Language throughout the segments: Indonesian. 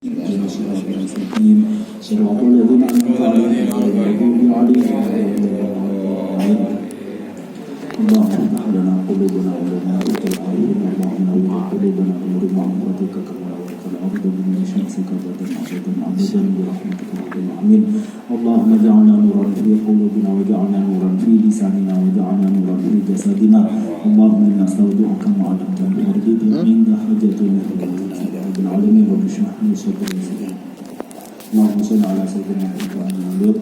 اهدنا الصراط المستقيم صراط الذين أنعمت عليهم غير المغضوب عليهم ولا الضالين اللهم افتح لنا قلوبنا ولنا العلم اللهم نور قلوبنا بنور معرفتك كما نورت الأرض بنور شمسك أبدا برحمتك يا رب العالمين اللهم اجعلنا نورا في قلوبنا واجعلنا نورا في لساننا واجعلنا نورا في جسدنا اللهم إنا نستودعك ما علمتنا بأرضنا عند حاجتنا رب العالمين رب اشرح لي صدري ويسر اللهم صل على سيدنا محمد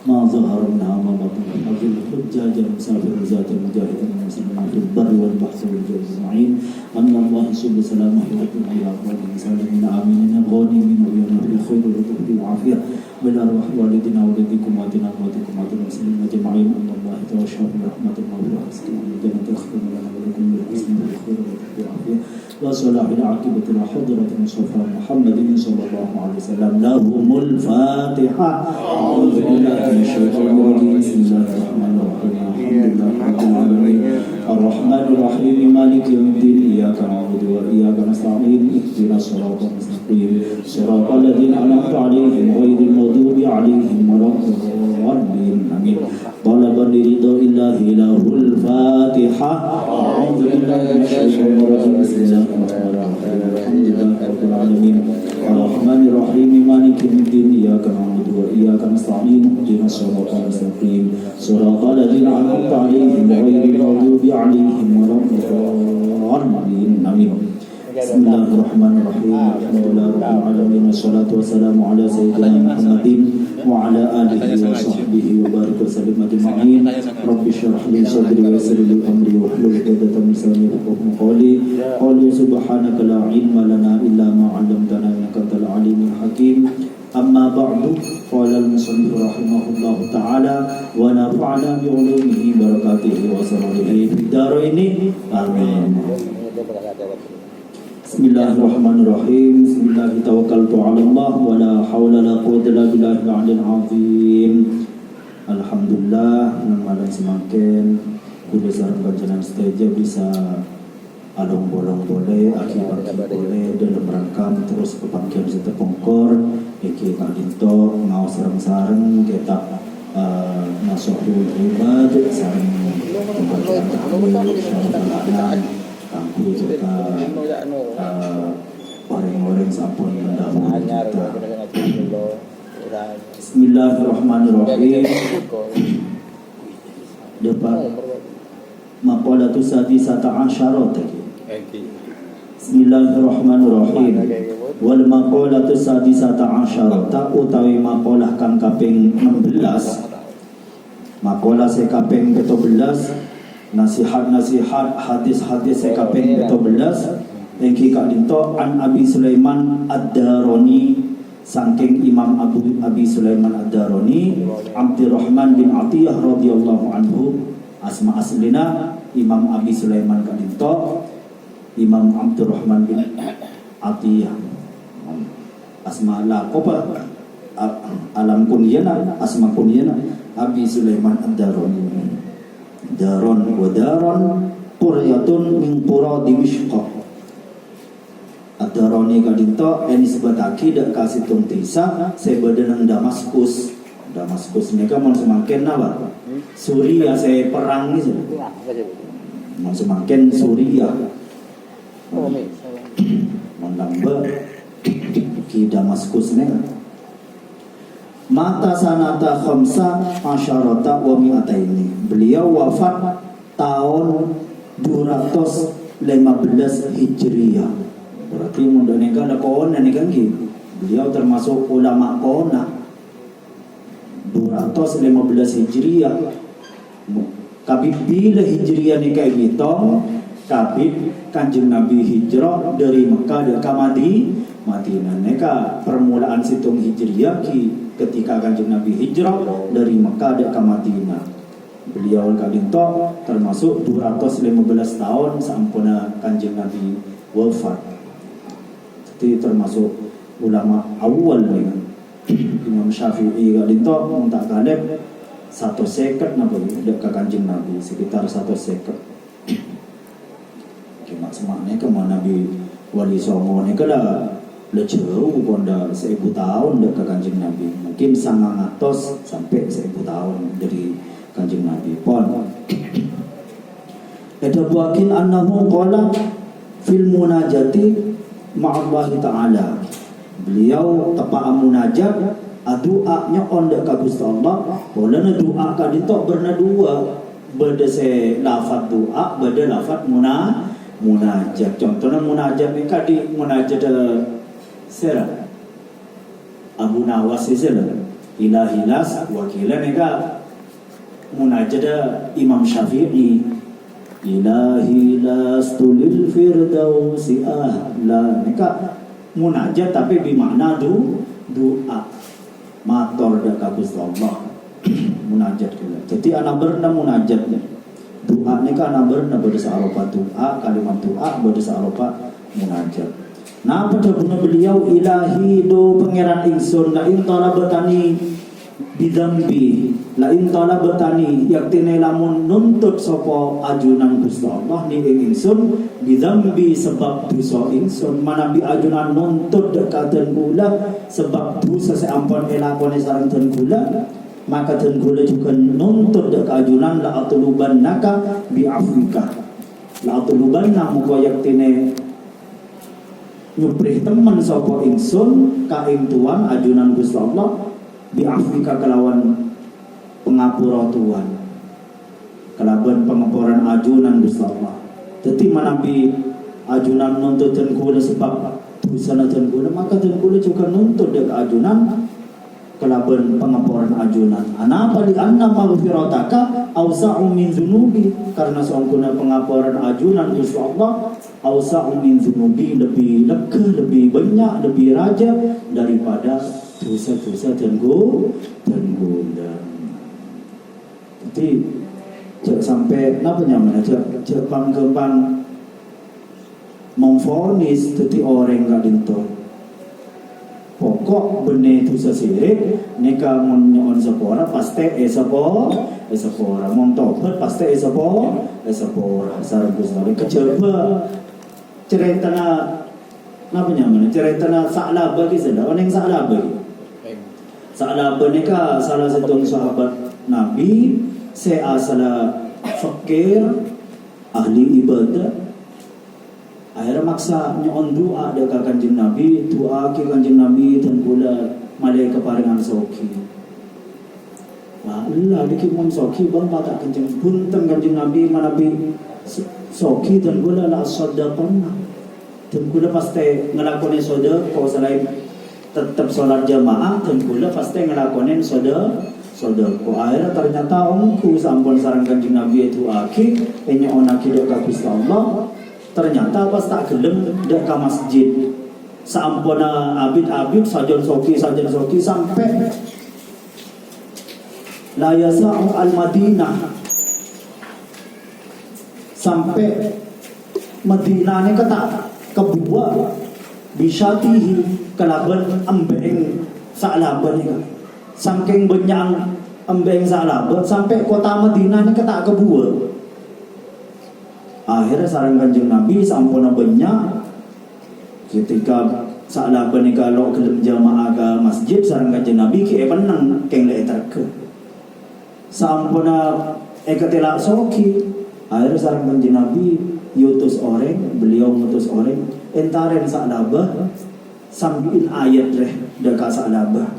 ما ظهر منها ما بطن الأرض حجاج مسافر ذات المجاهد المسلمين في البر والبحر والجو أجمعين أن الله سبحانه سلامه لكم على أقوال المسلمين آمين الغانمين ويوم في الخير والرزق والعافية بالأرواح والدنا والديكم واتنا واتكم واتنا المسلمين أجمعين أن الله توشى برحمة الله وحسن الجنة يختم لنا ولكم بالحسن والخير والرزق والعافية وصلاح العاقبة إلى حضرة المصطفى محمد صلى الله عليه وسلم لهم الفاتحة أعوذ بالله من الشيطان الرجيم بسم الله الرحمن الرحيم الحمد لله رب العالمين الرحمن الرحيم مالك يوم الدين إياك نعبد وإياك نستعين اهدنا الصراط المستقيم صراط الذين أنعمت عليهم غير المغضوب عليهم ولا الضالين آمين طلبا لرضا الله له الفاتحة أعوذ بالله من الشيطان الرجيم بسم الله الرحمن الرحيم الحمد لله رب العالمين الرحمن الرحيم مالك يوم الدين إياك نعبد وإياك نستعين اهدنا الصراط المستقيم صراط الذين أنعمت عليهم غير المغضوب عليهم ولا الضالين آمين بسم الله الرحمن الرحيم الحمد لله رب العالمين والصلاة والسلام على سيدنا محمد وعلى آله وصحبه وبارك وسلم أجمعين رب اشرح لي صدري ويسر لي أمري واحلل عقدة من لساني يفقهوا قولي سبحانك لا علم لنا إلا ما علمتنا إنك أنت العليم الحكيم أما بعد قال المصنف رحمه الله تعالى ونفعنا بعلومه بركاته وسرره في الدارين آمين Bismillahirrahmanirrahim. Bismillah tawakkaltu 'ala Allah wa la haula la quwwata illa billahil 'aliyyil 'azhim. Alhamdulillah namalan semakin kudu sareng panjenengan seteja bisa along bolong boleh aki-aki boleh dalam rangka terus kepangkian serta pengkor iki kadinto mau sareng-sareng kita nasuhul ibad sareng pembacaan syarah Kangku serta orang-orang sampun mendahului kita. Bismillahirrahmanirrahim. Dapat maqalatu sadisata asyarat. Bismillahirrahmanirrahim. Wal maqalatu sadisata asyarat utawi maqalah kang kaping 16. Maqalah se kaping 17. Nasihat-nasihat hadis-hadis sekaping 17 engki kak dinto an Abi Sulaiman Ad-Darani saking Imam Abi Sulaiman Ad-Darani Abdurrahman bin Atiyah radhiyallahu anhu asma aslina Imam Abi Sulaiman kak dinto Imam Abdurrahman bin Atiyah asma laqaba alam kunyana asma kunyana Abi Sulaiman Ad-Darani Daron wa daron quryatun min qura Dimishq. Ad-Darani kadinto enisbataki dak kasitung desa sebadan Damaskus. Damaskus nika mon semakin apa? Suriah saya perang ni. Mon semakin Suriah. Mon lamba ki Damaskus nika. Mata sanata khamsa asyarata wa mi'ataini. Beliau wafat tahun 215 Hijriah. Berarti muda neka ada kona neka gitu. Beliau termasuk ulama kona. 215 Hijriah. Kabib bila Hijriah neka gitu. Kabib Kanjeng Nabi hijrah dari Mekah ke Madinah. Neka permulaan situng Hijriah ketika Kanjeng Nabi hijrah dari Mekah ke Madinah. Beliau kadinto termasuk 215 tahun sampuna Kanjeng Nabi wafat. Jadi termasuk ulama awal ni kan. Imam Syafi'i kat dinto tak kalep 150 napa dekat Kanjeng Nabi, sekitar 150. Cuma semaknya ke Nabi Wali Songo ni kala le jauh ponda 1000 tahun dekat Kanjeng Nabi. Mungkin 900 sampai 1000 tahun dari Kanjeng Nabi pon. Ada buakin annahu qala fil munajati ma'allahi ta'ala. Beliau tepat munajat doanya ondak ka Gusti Allah. Bolana doa ka ditok berna dua. Beda se lafaz doa, beda lafaz munajat. Contohnya munajat ni ka di munajat sera Abu Nawas sera ilahilas wakilan ni ka munajat Imam Syafi'i. Ilahi lastu lil firdausi ahla. Ni ka munajat tapi bermakna doa. Mator dak Gusti Allah. Munajat kula. Jadi ana berna munajat ni. Doa ni kan ana berna berdasar arupa doa, kalimat doa berdasar arupa munajat. Nah pada guna beliau ilahi do pangeran ingsun la in talabtani bidambi la in talabtani yaktine lamun nuntut sapa ajunan Gusti Allah ni ingsun bidambi sebab dosa ingsun manabi ajunan nuntut dekaten kula sebab dosa seampun elakone sareng den kula maka den kula juga nuntut dek ajunan la atluban naka bi afrika la atluban muga yaktine nyuprih temen sapa ingsun ka ing tuan ajunan Gusti Allah bi afrika kelawan pengapura tuan kelawan pengapuran ajunan Gusti Allah. Dadi manabi ajunan nuntut den kula sebab dosana den kula maka den kula juga nuntut dek ajunan kelaban pengapuran ajunan. Anapa di anna maghfirataka awsa'u min dzunubi karena sangkuna pengapuran ajunan Gusti Allah awsa'u min dzunubi lebih lega, lebih banyak, lebih raja daripada dosa-dosa dan guna. Jadi jangan sampai napa nyaman jangan panggempan memfonis jadi orang gak dinto. Pokok benih dosa sirik nika menyon sepora pasti sepora montobat pasti sepora sareng Gusti kecewa cerita napa nyaman cerita Sa'labah ki sedang oneng Sa'labah nika salah satu sahabat Nabi se asala fakir ahli ibadah. Akhirnya maksa nyon doa dekat Kanjeng Nabi, doa ke Kanjeng Nabi dan kula malai keparingan soki. Lah Allah dikit mon soki bang pada Kanjeng punten Kanjeng Nabi manabi soki dan kula la sedekah. Dan kula pasti ngelakoni sedekah selain tetap salat jamaah dan kula pasti ngelakoni sedekah. Akhirnya ternyata ongku sampun sareng Kanjeng Nabi itu aki enya onaki dekat Gusti Allah. Ternyata pas tak gelem dak ke masjid sampuna abid sajon soki sampai la yasa'u al-Madinah sampai Madinah ni kata kebuah bisyatihi kelaban embeng Sa'labah ni saking banyak embeng Sa'labah sampai kota Madinah ni kata kebuah. Akhirnya sareng Kanjeng Nabi sampuna banyak ketika Sa'labah ni kalau gelem jamaah ke masjid sareng Kanjeng Nabi ki penang keng le terke sampuna ketelak soki. Akhirnya sareng Kanjeng Nabi beliau ngutus orang entaren Sa'labah sambil ayat reh dekat Sa'labah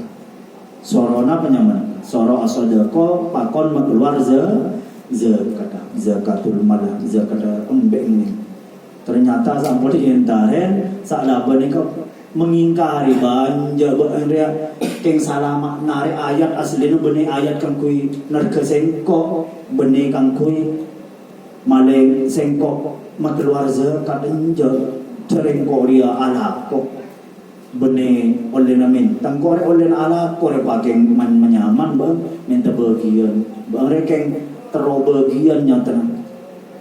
sorona penyaman soro asodako pakon keluar zakatul malah zakat embeng ni. Ternyata sampai dientaren Sa'labah ni mengingkari banja beria keng salah makna ayat asli nu benih ayat kang kui nerga sengkok benih kang kui maleng sengkok makluar zakat enje cereng korea alako benih oleh namin tangkore oleh alak kore pakeng menyaman bang minta bagian bang rekeng terobagian nyata.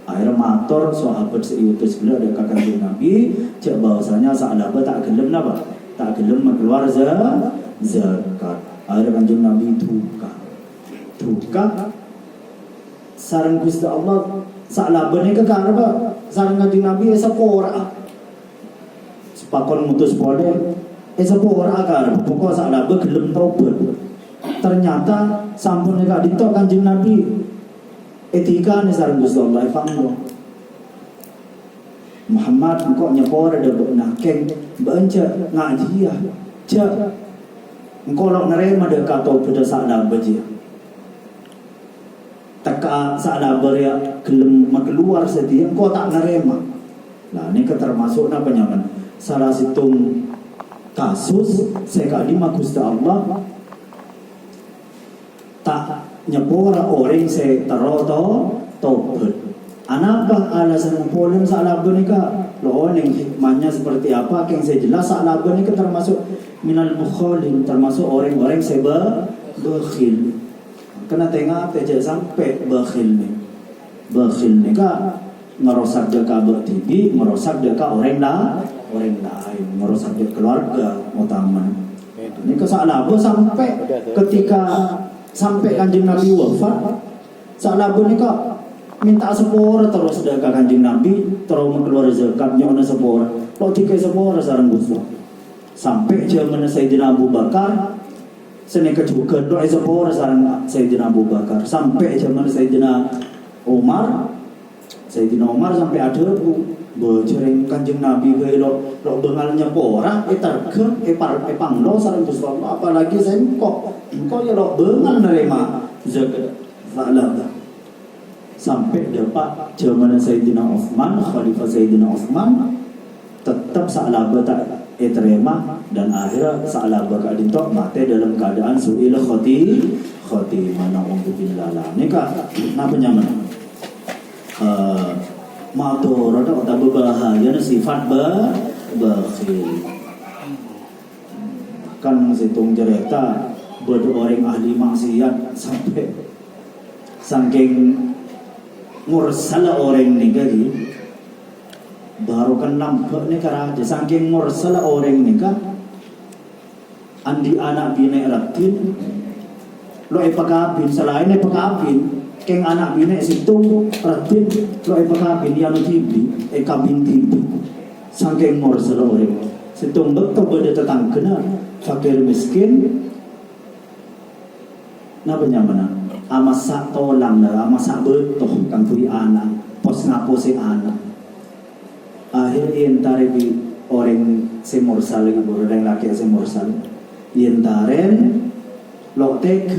Akhirnya matur sahabat seutus beliau ada Kanjeng Nabi cak bahwasanya Sa'labah tak gelem napa tak gelem keluar zakat. Akhirnya Kanjeng Nabi duka sareng Gusti Allah salabane ke karep sareng Kanjeng Nabi sapora sepakon mutus pole sapora karep pokok salabe gelem tobat. Ternyata sampun gak ditok Kanjeng Nabi etika nih sareng Gusti Allah panggo Muhammad engkau nyepor ada nakeng beunca ngaji ya ja engkau lok nerema de kato pada salabe je teka salabe ya gelem keluar sedih engkau tak nerema. Nah ini termasuk apa nyaman salah situng kasus sekali Gusti Allah tak nyepor orang saya tobat. Anapa alasan problem salabe nika? Loh yang hikmahnya seperti apa? Yang saya jelas salabe nika termasuk minal mukhalin, termasuk orang-orang saya bakhil. Kena tengah aja sampai bakhil nih. Bakhil nika ngerosak deka bertibi, ngerosak deka orang lain, ngerosak deka keluarga utama. Nika salabe sampai ketika sampai Kanjeng Nabi wafat, salabe nika minta sepora terus dah Kanjeng Nabi terus keluar zakatnya ona sepora. Lo tiga sepora sareng Gusti. Sampai zaman Sayyidina Abu Bakar seneka juga doa sepora sareng Sayyidina Abu Bakar. Sampai zaman Sayyidina Umar sampai ada bojering Kanjeng Nabi lo bengal nyepora terke panglo sareng Gusti Allah. Apalagi saya engkau ya lo bengal nerima zakat salah. Sampai dapat zaman Sayyidina Utsman, Khalifah Sayyidina Utsman tetap salaba tak terima dan akhirnya salaba kadintok mati dalam keadaan su'il khotimah na'udzubillah. Nikah napa nyaman? Madorot atau berbahaya sifat bakhil. Kan situng cerita orang ahli maksiat sampai saking ngursal orang ni kali baru kan nampak ni karaja saking ngursal orang ni kan andi anak bina ratin lo ipakabin selain ipakabin keng anak bina situ ratin lo ipakabin yang tibi kabin tibi saking ngursal orang situ betul beda tetangga fakir miskin napa nyamana amasak tolang dah, amasak betul kang tui anak, pos ngapo si anak. Akhirnya entare di orang semorsal lagi orang laki semorsal. Entaren lotek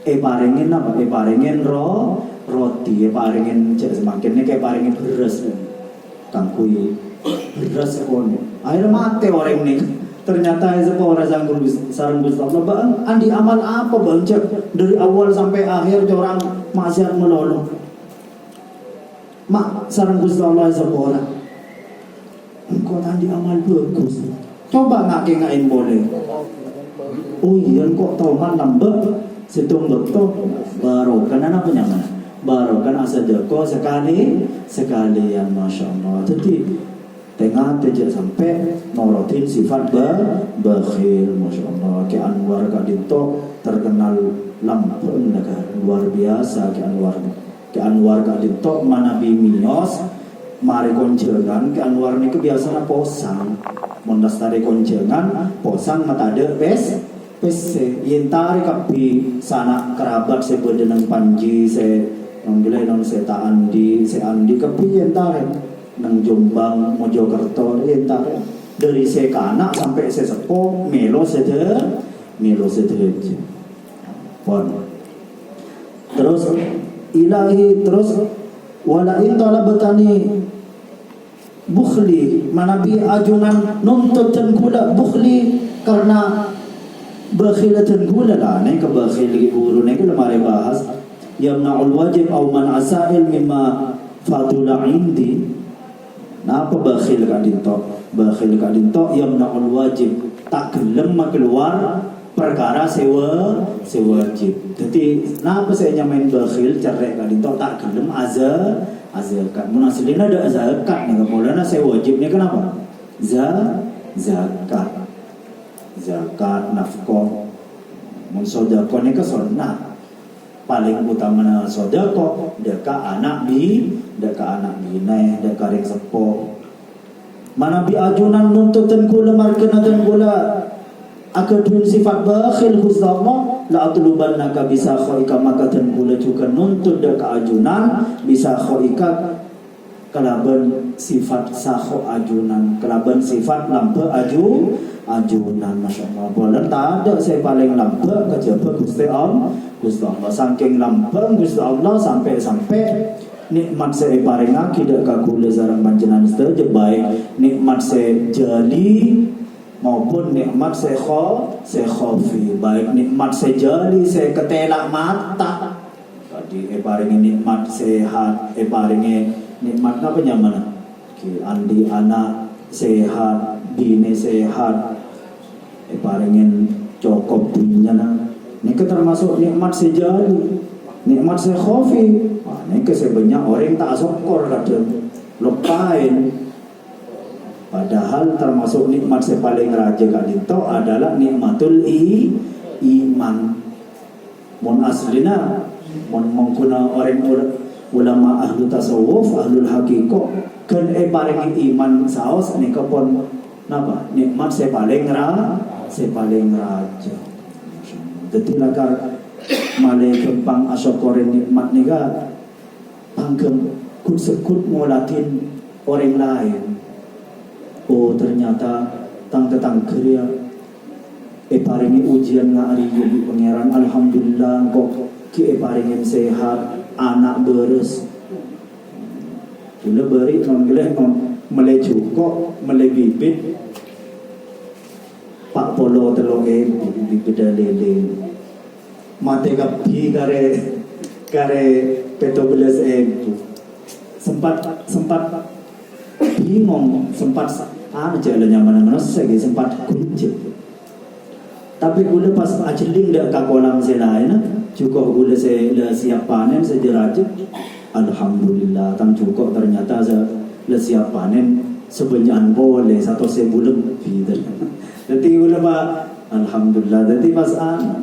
parengin apa? Parengin roti, parengin cek semakin ni kayak parengin beras kang kui beras pun. Akhirnya mati orang ni. Ternyata seorang sarang Gusti Allah bang andi amal apa bang cek dari awal sampai akhir orang maksiat melulu mak sarang Gusti Allah seorang engkau andi amal bagus coba ngain boleh oh iya kok tahu man nambah situng betul baru kan apa nyaman baru kan asa joko sekali yang Masya Allah. Jadi tengah tidak sampai norotin sifat bakhil. Masya Allah ke Anwar Kadito terkenal lampung luar biasa ke Anwar Kadito manabi mios mari konjengan ke Anwar ni kebiasaan posang mondas tari konjengan posang mata ada pes yentari kapi sana kerabat sebedenang panji se nonggilai non seta andi kapi yentari nang Jombang Mojokerto entar dari sekana sampai sesepo melo sederhana pon terus ilahi terus walain talabtani bukhli manabi ajunan nuntut dan kula bukhli karena bakhilatan kula lah nih kebakhil guru nih kula mari bahas yamna'ul wajib au man asail mimma fadula indi. Nah apa bakhil kadinto? Bakhil kadinto yang nakul wajib tak gelem keluar perkara sewa wajib. Jadi nah apa saya nyamain bakhil cerai kadinto tak gelem zakat. Munasilina ada zakat nih kemudian sewa wajibnya kenapa? Zakat. zakat, nafkah. Mun sedekah ni ke sunnah. Paling utama na sedekah dekat anak bini, dekat rek sepuh. Mana bi ajunan nuntutan kula markenatan kula akadun sifat bakhil husnallah la atlubannaka bisa khaika makatan kula juga nuntut dekat ajunan bisa khaika kalaban sifat sakho ajunan, kalaban sifat lampe ajunan. Masya Allah, bolan tak ada saya paling lampe kejaba Gusti Allah. Saking lampe Gusti Allah sampai nikmat saya paringake dak kagula sareng panjenengan sedaya baik nikmat saya jali maupun nikmat saya khafi, baik nikmat saya jali saya ketelak mata tadi paringi nikmat sehat paringi nikmat apa nyamana andi anak sehat bini sehat paringin cokop dunia ini termasuk nikmat sejali nikmat saya khafi. Ini sebenarnya orang tak syukur kadang lupain. Padahal termasuk nikmat saya paling raja kat itu adalah nikmatul iman. Mun aslina mun mengkuna orang ulama ahlu tasawuf, ahlul haqiqah kan paling iman saos ni kapon napa? Nikmat saya paling raja. Jadi lagar malay kempang asyokorin nikmat ni ka panggem kut-sekut ngolatin orang lain. Oh ternyata tang-tetang kerja paringi ujian ngari yubi pangeran alhamdulillah kok ki paringin sehat anak beres gula beri nonggeleh melay cuko melay bibit pak polo telong di beda lele mate kapi kare peto belas sempat bingung sempat jalannya mana-mana sempat kunci tapi gula pas ajeling dak ka kolam selain cukup gula saya siap panen sejeraja alhamdulillah tam cukup ternyata saya siap panen sebanyak boleh satu sebulan lebih jadi gula pak alhamdulillah jadi pas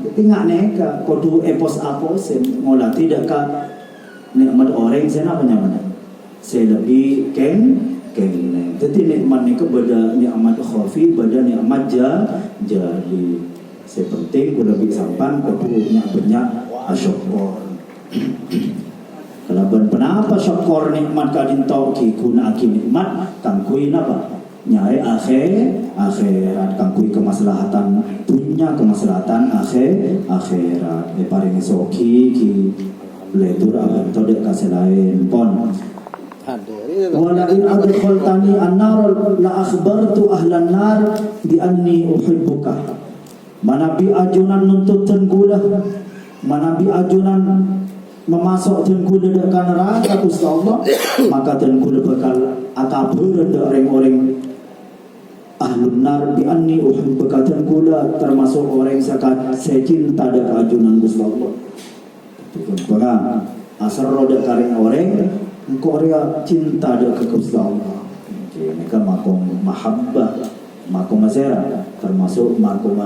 jadi ngak neka kodu epos ngolah tidak ka nikmat orang saya apa nyamana saya lebih keng jadi nikmat ni beda nikmat khafi beda nikmat jali saya penting ku lebih sampan kodu banyak syukur kalaban penapa syukur nikmat kadin tau ki guna aki nikmat kangkui napa nyari akhirat kangkui kemaslahatan dunia kemaslahatan akhirat paring soki ki letur agar todek kasih lain pon wala in adkhaltani an-nar la akhbartu ahlan nar bi anni uhibbuka manabi ajunan nuntutkan gula manabi ajunan memasukkan gula dekat neraka Gusti Allah maka dan gula bakal akabur orang-orang ahlun nar bi anni uhibbuka dan gula termasuk orang zakat saya cinta dekat ajunan Gusti Allah bagaimana asar roda karing orang Korea cinta dekat Gusti Allah. Ini kan makom mahabbah, makom masera, termasuk makom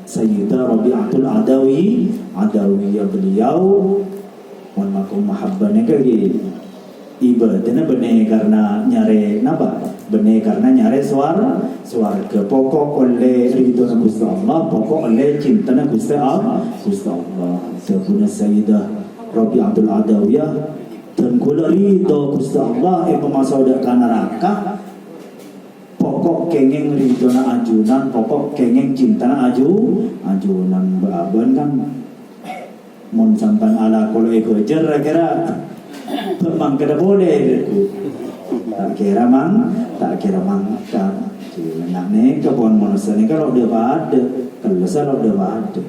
Sayyidah Rabi'atul Adawiyah beliau, makom mahabbah ni kaki ibadahnya benih karena nyari napa? Benih karena nyari suarga. Pokok oleh ridho Gusti Allah, pokok oleh cinta Gusti Allah. Sepunya Sayyidah Rabi'atul Adawiyah dan kula ridho Gusti Allah pemasau dak neraka pokok kenging ridho na ajunan pokok kenging cinta na ajunan baban kan mun sampan ala kula gojer kira memang kada boleh tak kira mang kan nak ne kebon manusia ni kalau dia ada kalau dia ada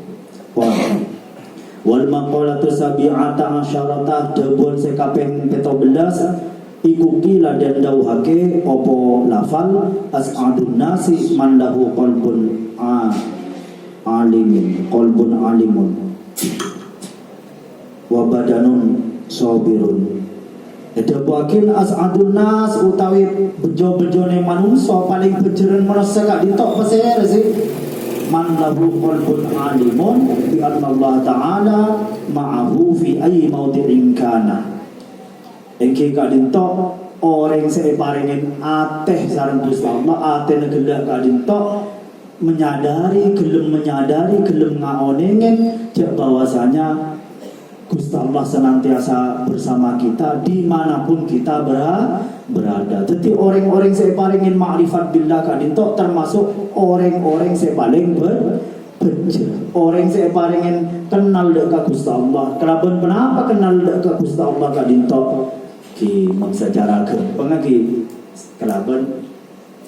wal maqalatu sabi'ata asyarata debon sekaping 17 iku kila dan dauhake opo lafal as'adun nasi man lahu qalbun alimun wa badanun sabirun debuakin as'adun nas utawi bejo-bejone manungsa paling bejeren merasa gak ditok peser sih man lahu qalbun alimun bi anna Allah Ta'ala ma'ahu fi ayyi mawdi'in kana. Engke kak dinto orang saya paringin ateh sareng Gusti Allah, ateh negelak kak dinto menyadari, gelem ngaonengen cek bahwasanya Gusti Allah senantiasa bersama kita dimanapun kita berada. Jadi orang-orang saya paringin ma'rifat billah kak dinto termasuk orang-orang saya paling becer. Orang saya paringin kenal dekat Gusti Allah. Kenapa kenal dekat Gusti Allah kak dinto? Ki mangsa cara gampang lagi kelaban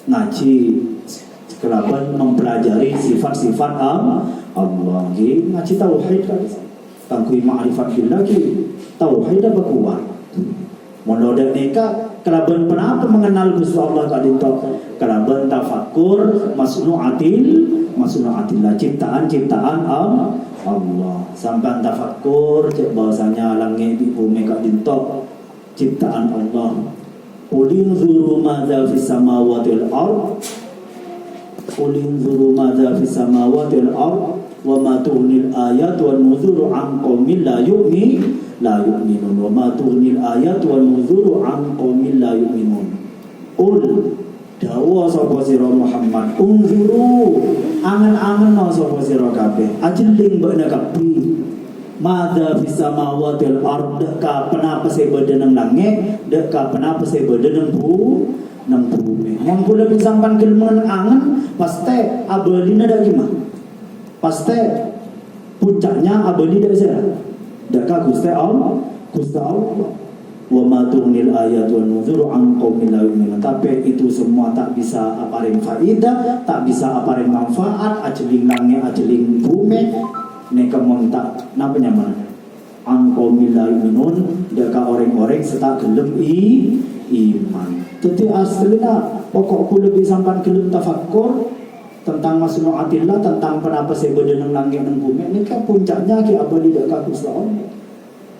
ngaji, kelaban mempelajari sifat-sifat Allah. Ki ngaji tauhid kan, tangkui ma'rifat billah ki tauhid apa kuat. Monodek neka kelaban kenapa mengenal Gusti Allah kadito? Kelaban tafakkur masnu'atillah, ciptaan Allah. Sampai tafakkur cek bahwasanya langit di bumi kadito ciptaan Allah. Qulin zuru madza fis samawati wal ard. Qulin zuru madza fis samawati wal ard wa ma tughnil ayat wan nuzuru an qaumin la yu'minun wa ma tughnil ayat wan nuzuru an qaumin la yu'minun. Qul dawa sapa sira Muhammad, unzuru angen-angen sapa sira kabeh, ajeling bana kapi. Mada bisa mawat wal ard, ka penapa saya berdenang langit, dek ka penapa saya berdenang bumi. Yang kula bisampan kelman angen, pasti abadi nada gimana? Pasti puncaknya abadi dari sana. Dek ka Gusti Allah. Wa ma tughnil ayat wan nuzuru an qaumin la yu'minun. Tapi itu semua tak bisa apareng faedah, tak bisa apareng manfaat, ajeling langit, ajeling bumi. Neka montak napa nyaman angko milai minun deka orang-orang serta gelem iman. Jadi aslinya pokok kula lebih sampan gelem tafakkur tentang masnu'atillah, tentang penapa saya berdenang langit dan bumi. Neka puncaknya ki abadi deka Gusti Allah.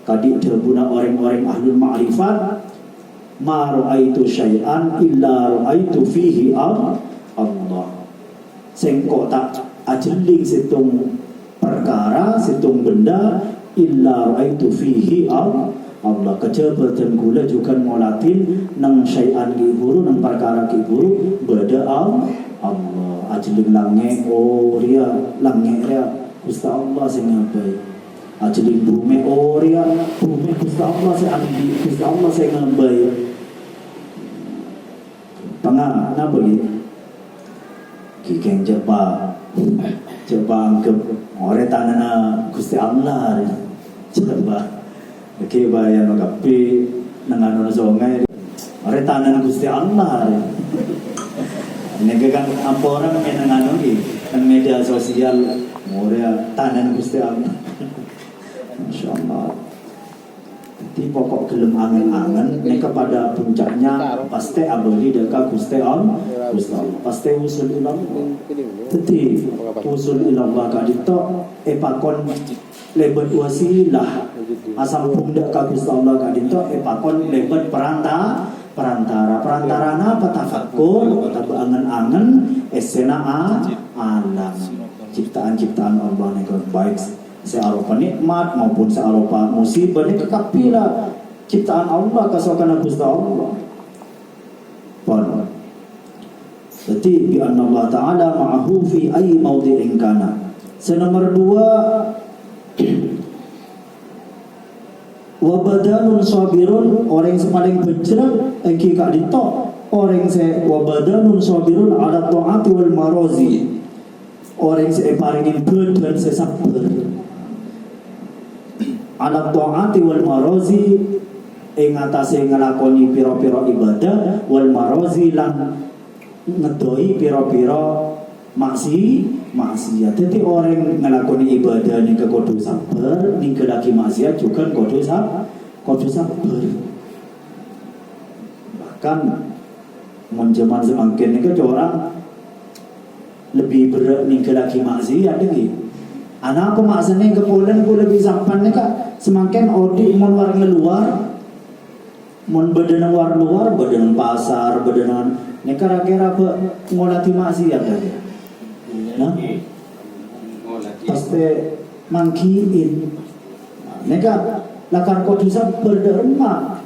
Kadi debuna orang-orang ahlul ma'rifat, ma ra'aitu syai'an illa ra'aitu fihi Allah. Sengkok tak ajeling situng perkara, situng benda illa ra'aitu fihi Allah. Kejabatan gula juga ngolatin nang syai'an ki guru, nang perkara ki guru beda Allah. Ajeling langit ria langit ria Gusti Allah sing ngabai. Ajeling bumi ria bumi Gusti Allah sing andi, Gusti Allah sing ngabai. Tengah napa iki? Ki keng coba anggap orang tanana Gusti Allah coba oke bayar magapi nangano zongai orang tanana Gusti Allah nega kan ampora may nangano ki ang media sosial orang tanana Gusti Allah insyaallah. Di pokok gelem angen-angen neka pada puncaknya pasti abadi dekat Gusti Allah. Pasti usul ilallah. Teti usul ilallah kadito epakon lebat wasilah. Asal pundak ka Gusti Allah kadito epakon lebat perantara apa tafakkur, tapi angen-angen esena alam. Ciptaan-ciptaan Allah neka baik searupa nikmat maupun searupa musibah ini kekapila ciptaan Allah kasokan Gusti Allah. Jadi bi anna Allah Ta'ala ma'ahu fi ayyi mawdi'in kana. Nomor 2 wa badanun sabirun, orang yang paling becerah engki kak dito orang se wa badanun sabirun ala ta'ati wal marozi, orang se paringin badan sesabar ala ta'ati wal marozi ing atase nglakoni pira-pira ibadah wal marozi lan ngedoi pira-pira maksiat. Jadi orang nglakoni ibadah ning kudu sabar, ning lagi maksiat juga kudu sabar. Bahkan menjaman semakin ini orang lebih berat ning lagi maksiat lagi. Anak aku maksudnya kepulan ku lebih sampan ni kak semakin odi mon war ngeluar, mon badan war luar, badan pasar, badan ni kira-kira apa ngolati maksiat lagi. Nah, te mangkiin. Nega lakar kodu sabar derma.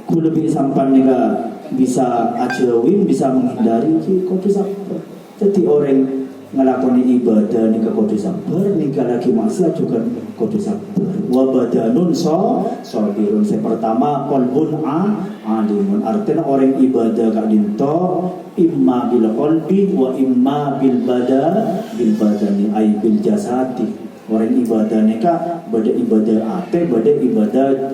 Ku lebih sampan nega bisa ajawin, bisa menghindari kodu sabar. Jadi orang ngelakoni ibadah nika kodu sabar, nika lagi maksiat juga kodu sabar. Wa badanun sabirun. Pertama qalbun alimun. Artinya orang ibadah kak dinto imma bil qalbi wa imma bil badani ay bil jasadi. Orang ibadah nika bada ibadah ate, bada ibadah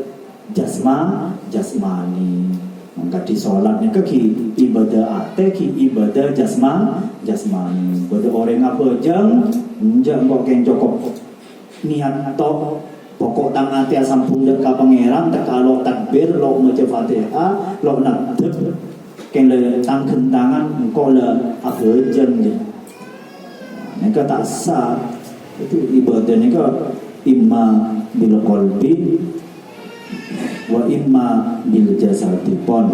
jasmani. Maka di sholat nika ki ibadah ate, ki ibadah jasmani. Bada orang apa jang kok ken cokok niat tok pokok tangan ati asam pundak ka pangeran tak kalau takbir lo maca Fatihah lo nadep ken le tang kentangan engko le apa jang nika tak sah. Itu ibadah nika imma bil qalbi wa imma bil jasadi pon.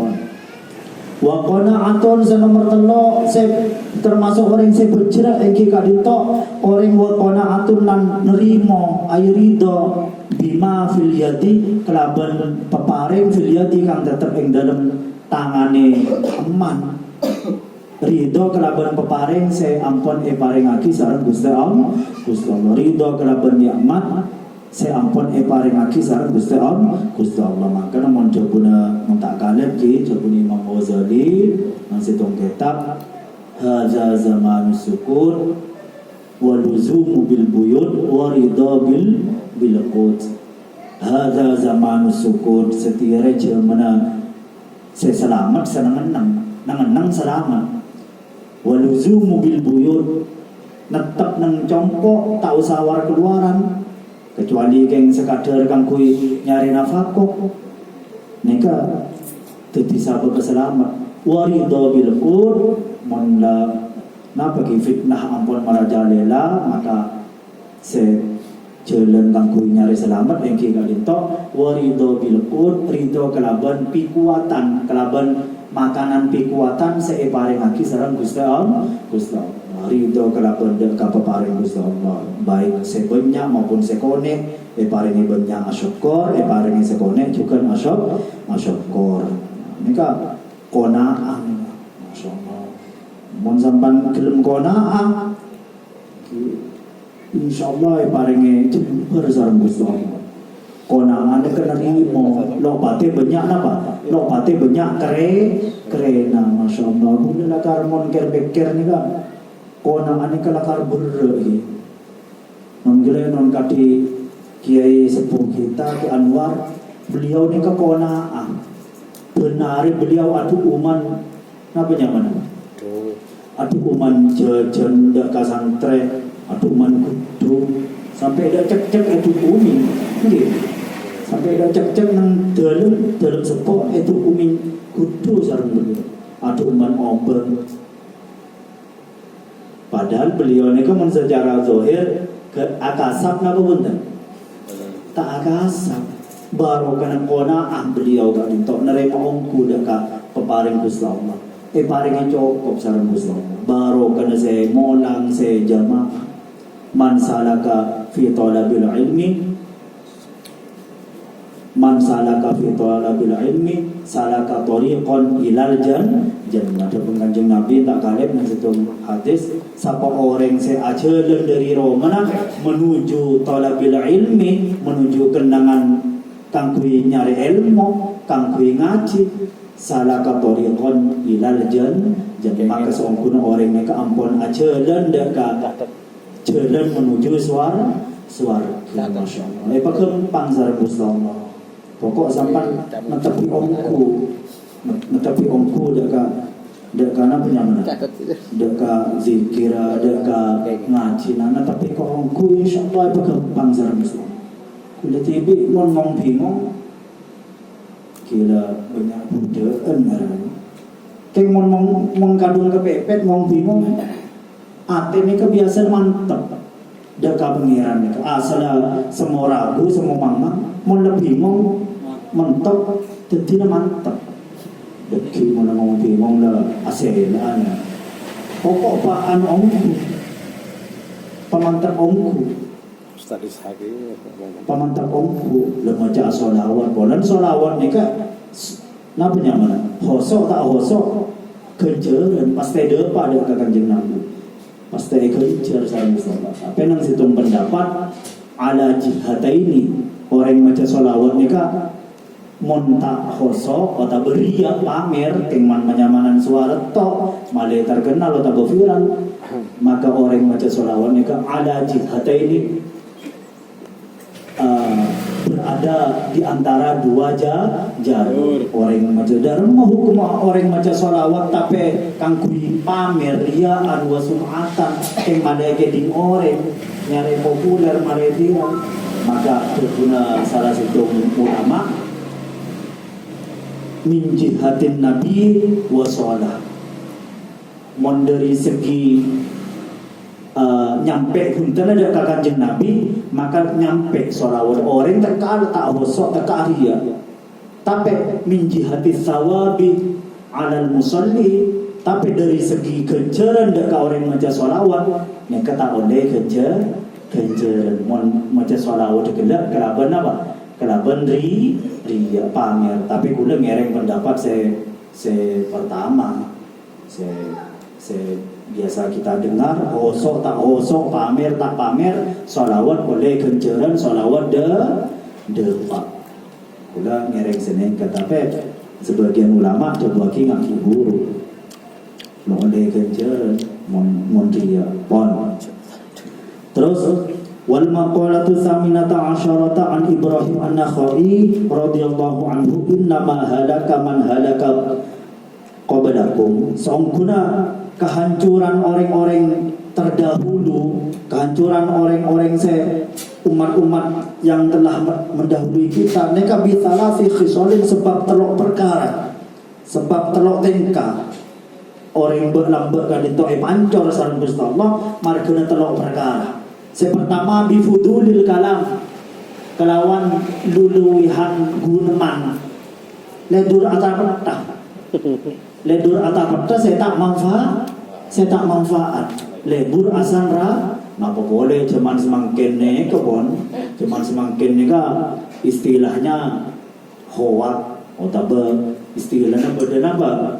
Wa qanaatun nomor 3 termasuk orang yang bercerak iki kadito orang wa qanaatun lan nerimo ayu ridho bima fil yadi kelaban peparing fil yadi kang tetep ing dalem tangane eman. Ridho kelaban peparing ampun paringake sareng Gusti Allah. Ridho kelaban nikmat ampun paringake sareng Gusti Allah. Maka mun jabuna tak kalep ki jabuni Imam Ghazali nang setong kitab hadza zaman syukur wa luzumu bil buyut wa ridha bil qut. Hadza zaman syukur setire jamana selamat senang selamat. Waluzumu bil buyut netep nang congkok tak usah keluaran kecuali keng sekadar kang kui nyari nafkah nika dadi sabab selamat. Waridho bil qur manda napa ki fitnah ampun marajalela maka se jalan kang kui nyari selamat engki kalinto. Waridho bil qur ridho kelaban pikuatan kelaban makanan pikuatan paringake sareng Gusti Allah. Ridho kelaban dek kapaparing Gusti Allah baik sebanyak maupun sekone paringi banyak asyukur paringi sekone juga asyukur. Nika qanaah masyaallah. Mun sampan gelem qanaah insyaallah paringi jember sareng Gusti Allah. Konangan kena rimo, lopate banyak napa? Lopate banyak kerena, masya Allah. Bunda lakar mon ker ni kan, konangan ni kelakar berre. Non gile non kati kiai sepuh kita Ki Anwar, beliau ni ke konaan. Benari beliau adu uman, napa nyaman? Adu uman jajan dak kasantre, adu uman kudu sampai dak cek itu umi, nggih. Sampai ada cek nang dalam sepok itu umi kudu sareng beliau. Aduh man ombeng. Padahal beliau ini kan secara zahir ke akasap napa wonten? Tak akasap. Baru kana qanaah beliau gak entuk nerima ongku dak ka peparing Gusti Allah. Paringe cukup sareng Gusti Allah. Baru kana saya molang saya jamaah. Man salaka fi talabil ilmi man salaka fi talabil ilmi salaka tariqan ilal jannah. Ada penganjeng Nabi tak kalib nang situ hadis sapa orang ajalan dari Roma menuju talabil ilmi menuju kenangan kang kuwi nyari ilmu kang kuwi ngaji salaka tariqan ilal jannah. Jadi maka seongkuna orang mereka ampun ajalan dak jalan menuju swarga. Masyaallah. Pakempang sareng Gusti Allah. Pokok sampan netepi ongku dek kana penyamana dek ka zikira dek ka ngaji nana tapi kok ongku insyaallah pakempang sareng Gusti Allah. Kula tibi mon ngong bingung kira banyak budaan ngaran. Keng mon mengkadung kepepet ngong bingung ate ini kebiasaan mantep deka pengiran itu asal semua ragu semua mangga mau lebih mau mentok tidak mantep deki mau ngomong bingung lah aselan pokok paan ongku pemantep ongku Ustaz Ishaq pamantap omku lemaja solawat bolan solawat ni kan napa nyaman hosok tak hosok kenceran pasti depa ada Kanjeng Nabi pasti kencer sareng Mustafa apa nang situng pendapat ala jihataini orang maca solawat ni kan montak hosok atau beria pamer kengman menyamanan suara tok malah terkenal atau viral maka orang maca solawat ni kan ala jihataini berada di antara dua jalur orang maca dalam hukum orang maca solawat tapi kangkui pamer riaan wa sum'atan yang mana geding orang nyari populer mare viral maka berguna salah satu ulama min jihatin nabi wa sholah mon dari segi nyampe huntana ada Kanjeng Nabi maka nyampe sholawat orang tekal tak hosok tekal ria tapi min jihati sawabi alal musalli tapi dari segi kenceran dekat orang maca sholawat yang kata oleh kenceran mon maca sholawat dekelak kelaban apa kelaban ria pamer tapi kula ngereng pendapat se pertama se biasa kita dengar hosok tak hosok pamer tak pamer solawat boleh kenceran solawat depak kula ngereng seneng tapi sebagian ulama coba ki ngaku guru boleh kenceran mon dia pon terus wal maqalatu saminata asyarata an Ibrahim an-Nakhai radhiyallahu anhu inna ma halaka man halaka qablakum songkuna kehancuran orang-orang terdahulu kehancuran orang-orang umat-umat yang telah mendahului kita mereka bisalah fi khisalin sebab telok perkara sebab telok tingkah orang berlambat kan itu pancor sareng Gusti Allah margana telok perkara pertama bifudulil kalam kelawan luluwihan guneman ledur atapeta ledur atapeta saya tak manfaat lebur asanra napa boleh cuman semakin ni kebon cuman semakin ni ka istilahnya hoak atau istilahnya berdenaba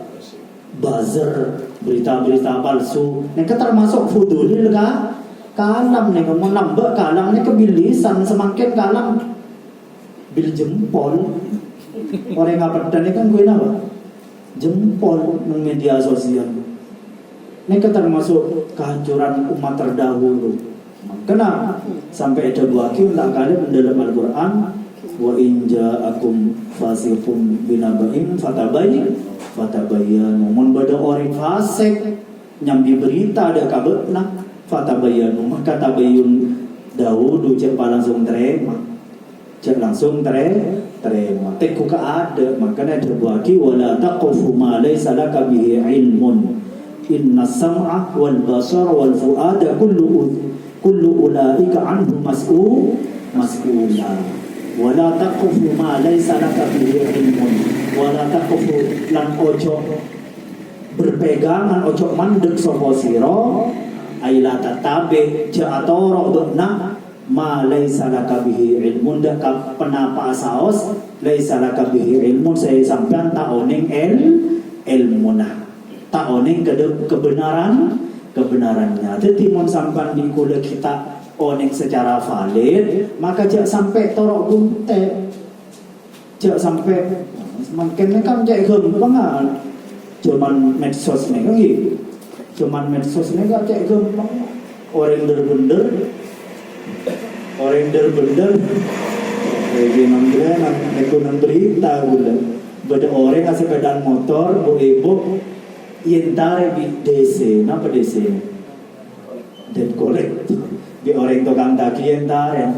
buzzer berita-berita palsu ni termasuk fudulil ka kalam ni mau nambah kalam ni kebilisan semakin kalam bil jempol orang apa ni kan gue napa jempol di media sosial. Ini termasuk kehancuran umat terdahulu. Kenapa? Sampai ada dua kali dalam Al-Quran wa in ja'akum fasiqun binaba'in fatabayyanu mun bada orang fasik nyambi berita ada kabarna fatabayyanu maka tabayyun Daud cek langsung terima teku ka ada makanya terbagi wala taqfu ma laysa laka bihi ilmun inna sam'a wal basara wal fuada kullu ulaika anhu mas'ula wala taqfu ma laysa laka bihi ilmun wala taqfu lan ojo berpegangan ojo mandek sapa sira aila tatabe ja'atoro benak ma laisa laka bihi ilmun dak penapa saos laisa laka bihi ilmun saya sampean tak oning ilmunah tak oning kebenarannya jadi mun sampean dikula kita oning secara valid maka jak sampai torok gunte jak sampai semakin kan jak gampang cuman medsos ni kan gitu cuman medsos ni kan jak gampang orang bener-bener nang berita gula beda orang kasih sepeda motor bu ibu yentare di DC napa DC debt collect di orang tukang taki yentare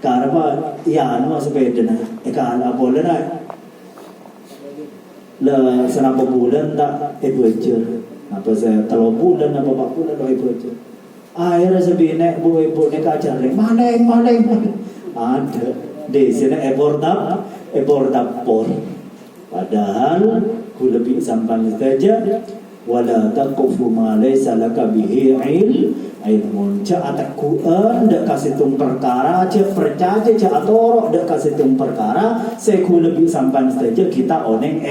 karena ya anu sepeda na kala boleh na la senapa bulan tak ibu aja apa saya kalau bulan apa 4 bulan ibu aja akhirnya sebine bu ibu ni kajar mana ada di sini ebor dapur padahal ku lebih sampan saja wala taqfu ma laysa laka bihi ilmun. Ca atakuan dak kasitung perkara, ca percaya ca atoro dak kasitung perkara, seku lebih sampan saja kita oneng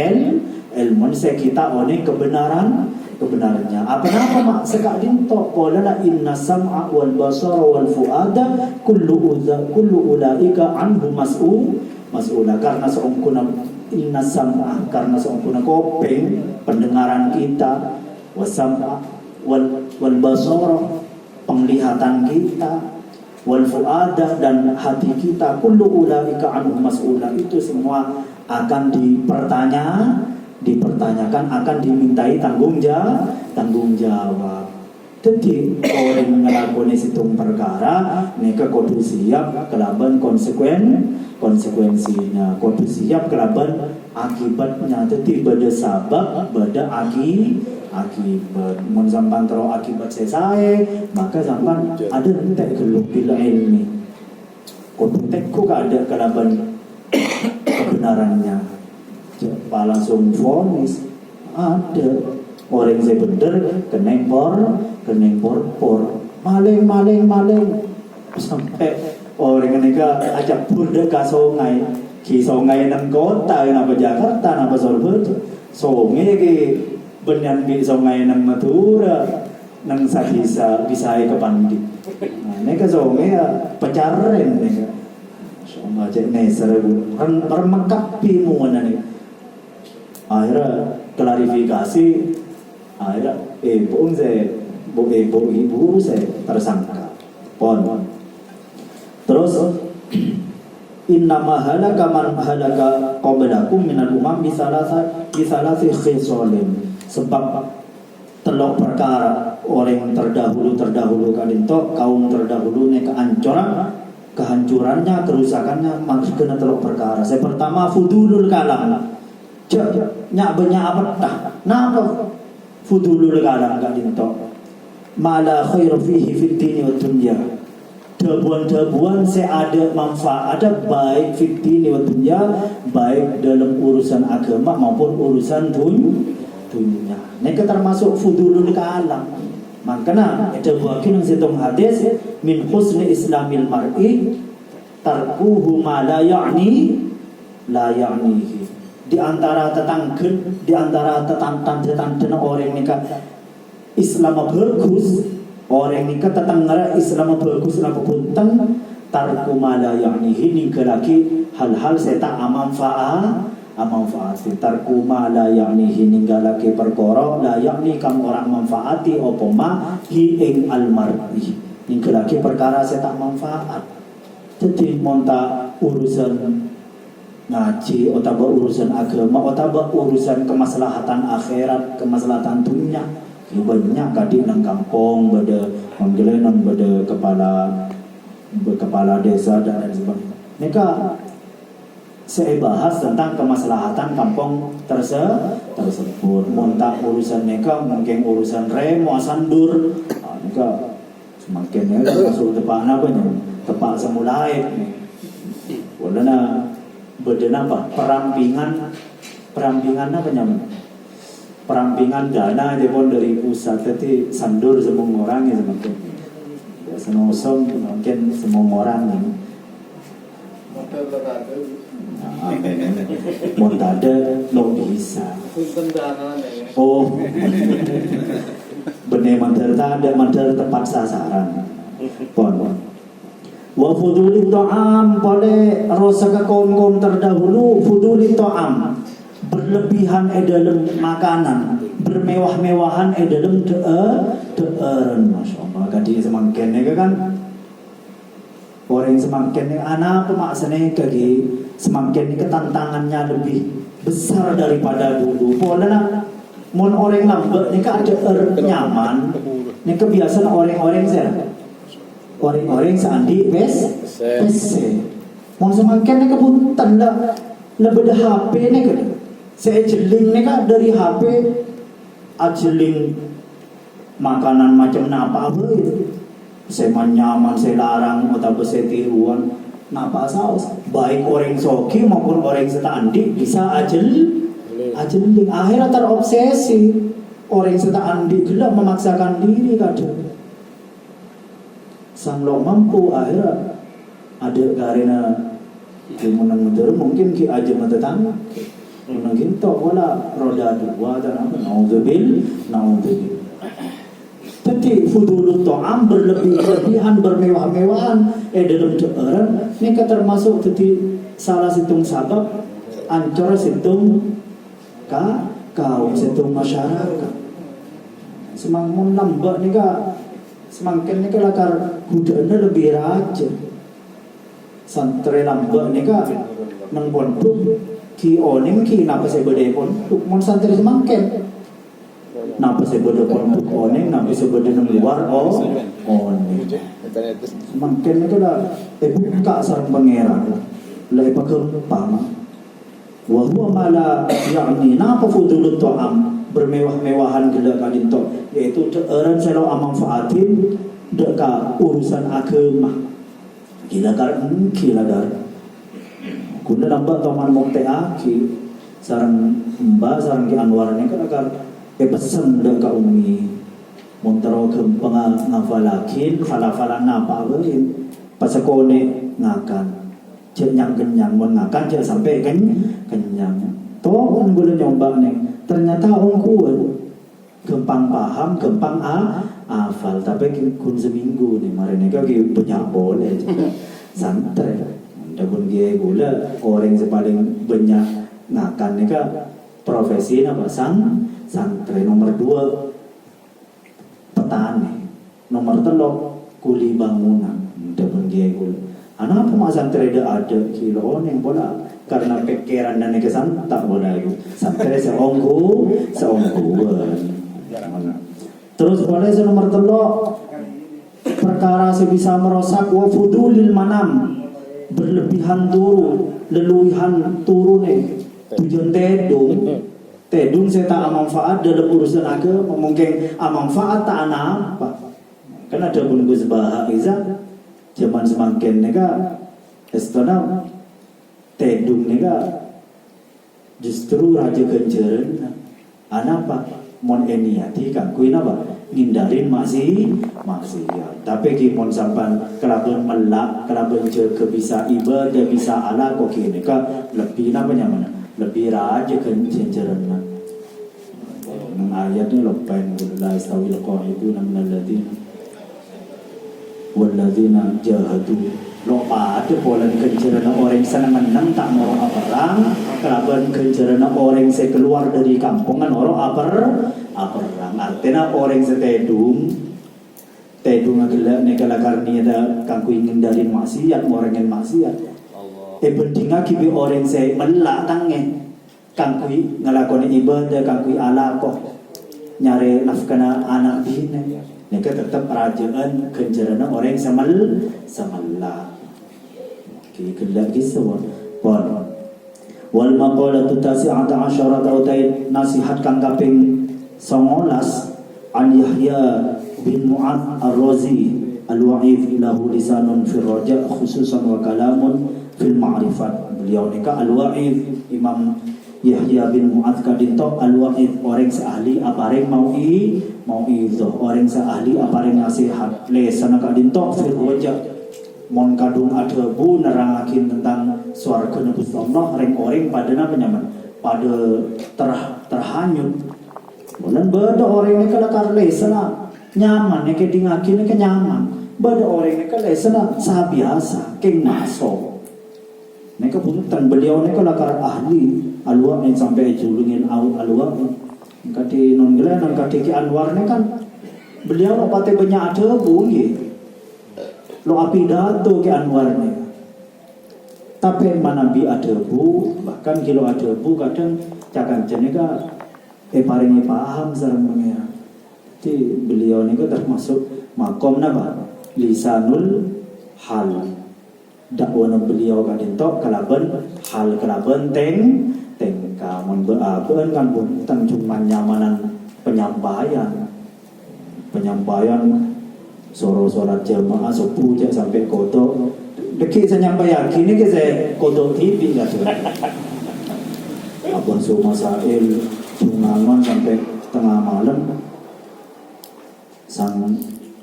ilmun, se kita oneng kebenarannya. Apa mak sekadin to pola la inna sam'a wal basara wal fuada kullu ulaika anhu mas'ula. Karena seongkuna inna sam'a, karena seongkuna kopeng pendengaran kita, wasam'a wal basara penglihatan kita, wal fuada dan hati kita, kullu ulaika anhu mas'ula, itu semua akan dipertanyakan, akan dimintai tanggung jawab. Jadi orang ngelakuin situng perkara, mereka kudu siap kelaban konsekuensinya, kudu siap kelaban akibatnya. Jadi beda sabab, beda akibat. Mun sampan tero akibat selesai, maka sampan ada entek geluk bila ilmi. Kudu tekku ada kelaban kebenarannya. Pak langsung vonis ada orang saya bener keneng por maling sampai orang mereka ajak bunda ke sungai nang kota napa Jakarta napa Surabaya sungai ke benyan di sungai nang Madura nang bisa ke Pandi. Nah mereka sungai pecaren mereka sama cek neser remekapi muana nih. Akhirnya klarifikasi, akhirnya ibu saya tersangka. Terus innama halaka man halaka qablakum minal umam bisalasi khisalin. Sebab telok perkara orang terdahulu kadinto kaum terdahulu ne kehancurannya, kerusakannya maksud kena telok perkara. Saya pertama fudulul kalam. Nyak banyak apa dah? Napa fudulul kalam kadinto? Mala khairu fihi fid dini wa dunya. Debuan-debuan ada manfaat, ada baik fid dini wa dunya, baik dalam urusan agama maupun urusan dunia. Mereka termasuk fudulul kalam. Makanya ada buakin situng hadis min husni islamil mar'i tarkuhu ma la ya'nihi. Di antara tetangga orang nikah Islam bagus, orang nikah tetangga Islam bagus napa punten tarku ma la ya'nihi, ninggalake hal-hal seta amanfaati. Tarku ma la ya'nihi, ninggalake perkara la ya'ni kang ora manfaati apa ma hi ing almar'i, ninggalake perkara seta manfaat. Jadi monta urusan ngaji, otaba urusan agama, otaba urusan kemaslahatan akhirat, kemaslahatan dunia. Banyak kadang nang kampung beda panggilan beda kepala desa dan lain sebagainya. Mereka saya bahas tentang kemaslahatan kampung tersebut. Monta urusan mereka mungkin urusan remo sandur. Mereka semakin masuk tepak apa nya? Tepak semulai. Walana beda apa? Perampingan apa namanya? Perampingan dana pun dari pusat, jadi sandur semua orang ya semakin. Ya senosong mungkin semua orang ya. Montade lo bisa. Oh, bener mandar tepat sasaran. Pon. Wa fuduli ta'am, pada rasa kaum terdahulu fuduli ta'am, berlebihan dalam makanan, bermewah-mewahan dalam deeren. Masya Allah, kadi semakin ni kan orang semakin ni anak pemaksanya kaki semakin ni ketantangannya lebih besar daripada dulu. Pola mon orang lambat ni kan ada nyaman, ni kebiasaan orang-orang saya. Orang-orang seandi PC. Mau semakin ni kepunten lah lebih dah HP ni kan. Saya jeling ni kan dari HP ajeling makanan macam napa apa. Saya nyaman, saya larang atau saya tiruan napa saus. Baik orang soki maupun orang setandi bisa ajeling. Akhirnya terobsesi. orang serta andi gelap memaksakan diri kadang sang lo mampu akhirnya ada karena ki menang mungkin ki aja tetangga mungkin tok wala roda dua dan apa naudzubil tapi fudulut ta'am berlebihan bermewah-mewahan dalam orang ini termasuk tadi salah situng sabab ancor situng kaum situng masyarakat semakin lambat ni semakin ni lakar gudana lebih raja santri lambat ni nang pondok ki oning ki napa saya beda pondok mon santri semakin napa saya beda pondok oning napa saya beda nang luar oning semakin ni buka sarang pangeran lai pakempang wa huwa mala yakni napa fudulut ta'am bermewah-mewahan gila kadin to yaitu orang selalu manfaatin deka urusan agama gila dar guna lambat toman mokte aki sarang sarang ki anwarnya kan agar pesan deka umi montero kempang ngafalakin fala-fala napa berin pasakone ngakan cek nyang kenyang mon ngakan cek sampai kenyang toh guna nyoba nih ternyata orang kuat gampang paham, gampang hafal. Tapi kun seminggu nih kemarin ini banyak boleh santai. Adapun dia gula orang yang paling banyak ngakan nih profesi apa santri nomor 2 petani, nomor 3 kuli bangunan. Adapun dia gula. Anak apa mak santri ada kilo yang bola karena pikiran dan kesan tak boleh santri seongguan. Terus boleh nomor 3 perkara sebisa merosak wa fudulil manam berlebihan leluihan turu nih tujuan tedung saya tak manfaat dalam urusan agama mungkin manfaat tak apa kan ada pun gue sebahak Iza zaman semakin nega setelah tedung nega justru raja kenceran apa mon eniati kan kuin apa ngindarin masih ya tapi kimon sampan kelaban melak kelaban ke bisa ibadah bisa ala kok kini ka lebih namanya mana lebih raja kenceran nang ayatnya lepain la istawil qa'iduna minal ladina walladzina jahadu lo ada pola kenceran orang sana menang tak mau perang kelaban kenceran orang saya keluar dari kampungan orang perang artinya orang setedung adalah negala karni ada kangku ingin dari maksiat orang yang maksiat penting kibi orang saya melak tange kangku ngelakoni ibadah kangku ala kok nyari nafkana anak bini neka tetap kerajaan kencerana orang samalla kelak kisah wal maqalatu tasi'ata asyara tautain nasihat kang kaping 19 an Yahya bin Mu'adz ar-Razi al-wa'if lahu lisanun fil raja khususan wa kalamun fil ma'rifat beliau nika al-wa'if Imam Yahya bin Mu'adz kadinto al-wa'if orang seahli apareng mau itu orang seahli apareng nasihat lesan kadinto fil raja mon kadung adhebu nerangakin tentang swarga nebus Allah orang pada apa nyaman pada terhanyut dan beda orang ini kalau karlesana nyaman ya kedingakin ke nyaman beda orang ini kalau lesana sah biasa keng naso mereka punten beliau ini kalau kar ahli alwa yang sampai julungin alwa kati non gila non kati ki Anwar ini kan beliau lo pate banyak adhebu lo api dato ke Anwar ini tapi mana bi adhebu bahkan kilo adhebu kadang cakan jenega paling paham sareng mengira. Jadi beliau ni termasuk makom napa lisanul hal. Dakwana beliau kadinto kalaban hal kalaban tengka mun beabeun kan bukan cuma nyamanan penyampaian soro salat jamaah subuh sampai kodok. Deki saya nyampaian kini ke saya kodok TV lah. Abang Sumasail Tunangan sampai tengah malam sang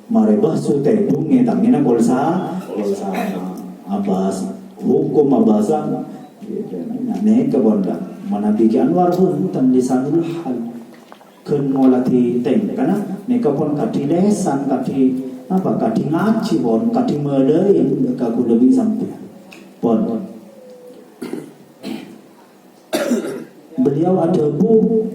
marebah sute bunge tangina golsa abas hukum abasan ne kabonda manabiki Anwar pun tan lisanul hal ken molati teng kana ne kapon kati lesan kati ngaji pon kati melein kaku lebih sampai pon beliau ada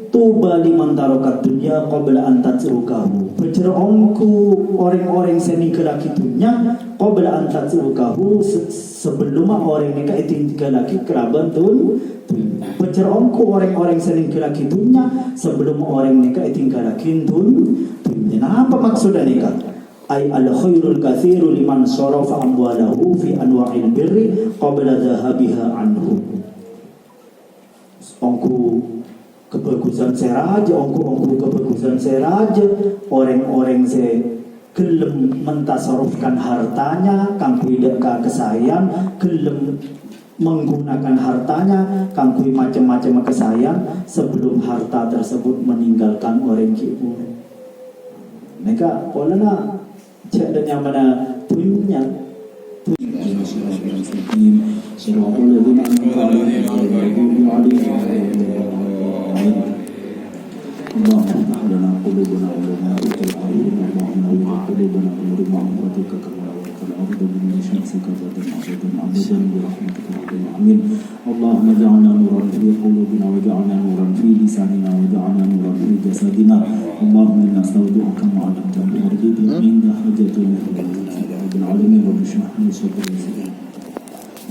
tuba liman tarokat dunia qabla an tatrukahu. Bercerongku orang-orang seni kelaki dunia qabla an tatrukahu sebelum orang mereka itu kelaki keraban tun. Bercerongku orang-orang seni kelaki dunia sebelum orang mereka itu kelaki tun. Apa maksudnya nikah? Ay al khairul kathiru liman sarafa amwalahu fi anwa'il birri qabla dhahabiha anhu. Ongku kebagusan saya raja, ongku kebagusan saya raja. Orang-orang saya gelem mentasarufkan hartanya, kangkui deka kesayan, gelem menggunakan hartanya, kangkui macam-macam kesayan sebelum harta tersebut meninggalkan orang kibu. Mereka polana cek dan yang mana punya. اللهم اجعلنا نورا في قلوبنا واجعلنا نورا في لساننا واجعلنا نورا في جسدنا اللهم انا نستودعك ما علمتنا وارزقنا عند حاجتنا رب العالمين رب اشرح لي صدري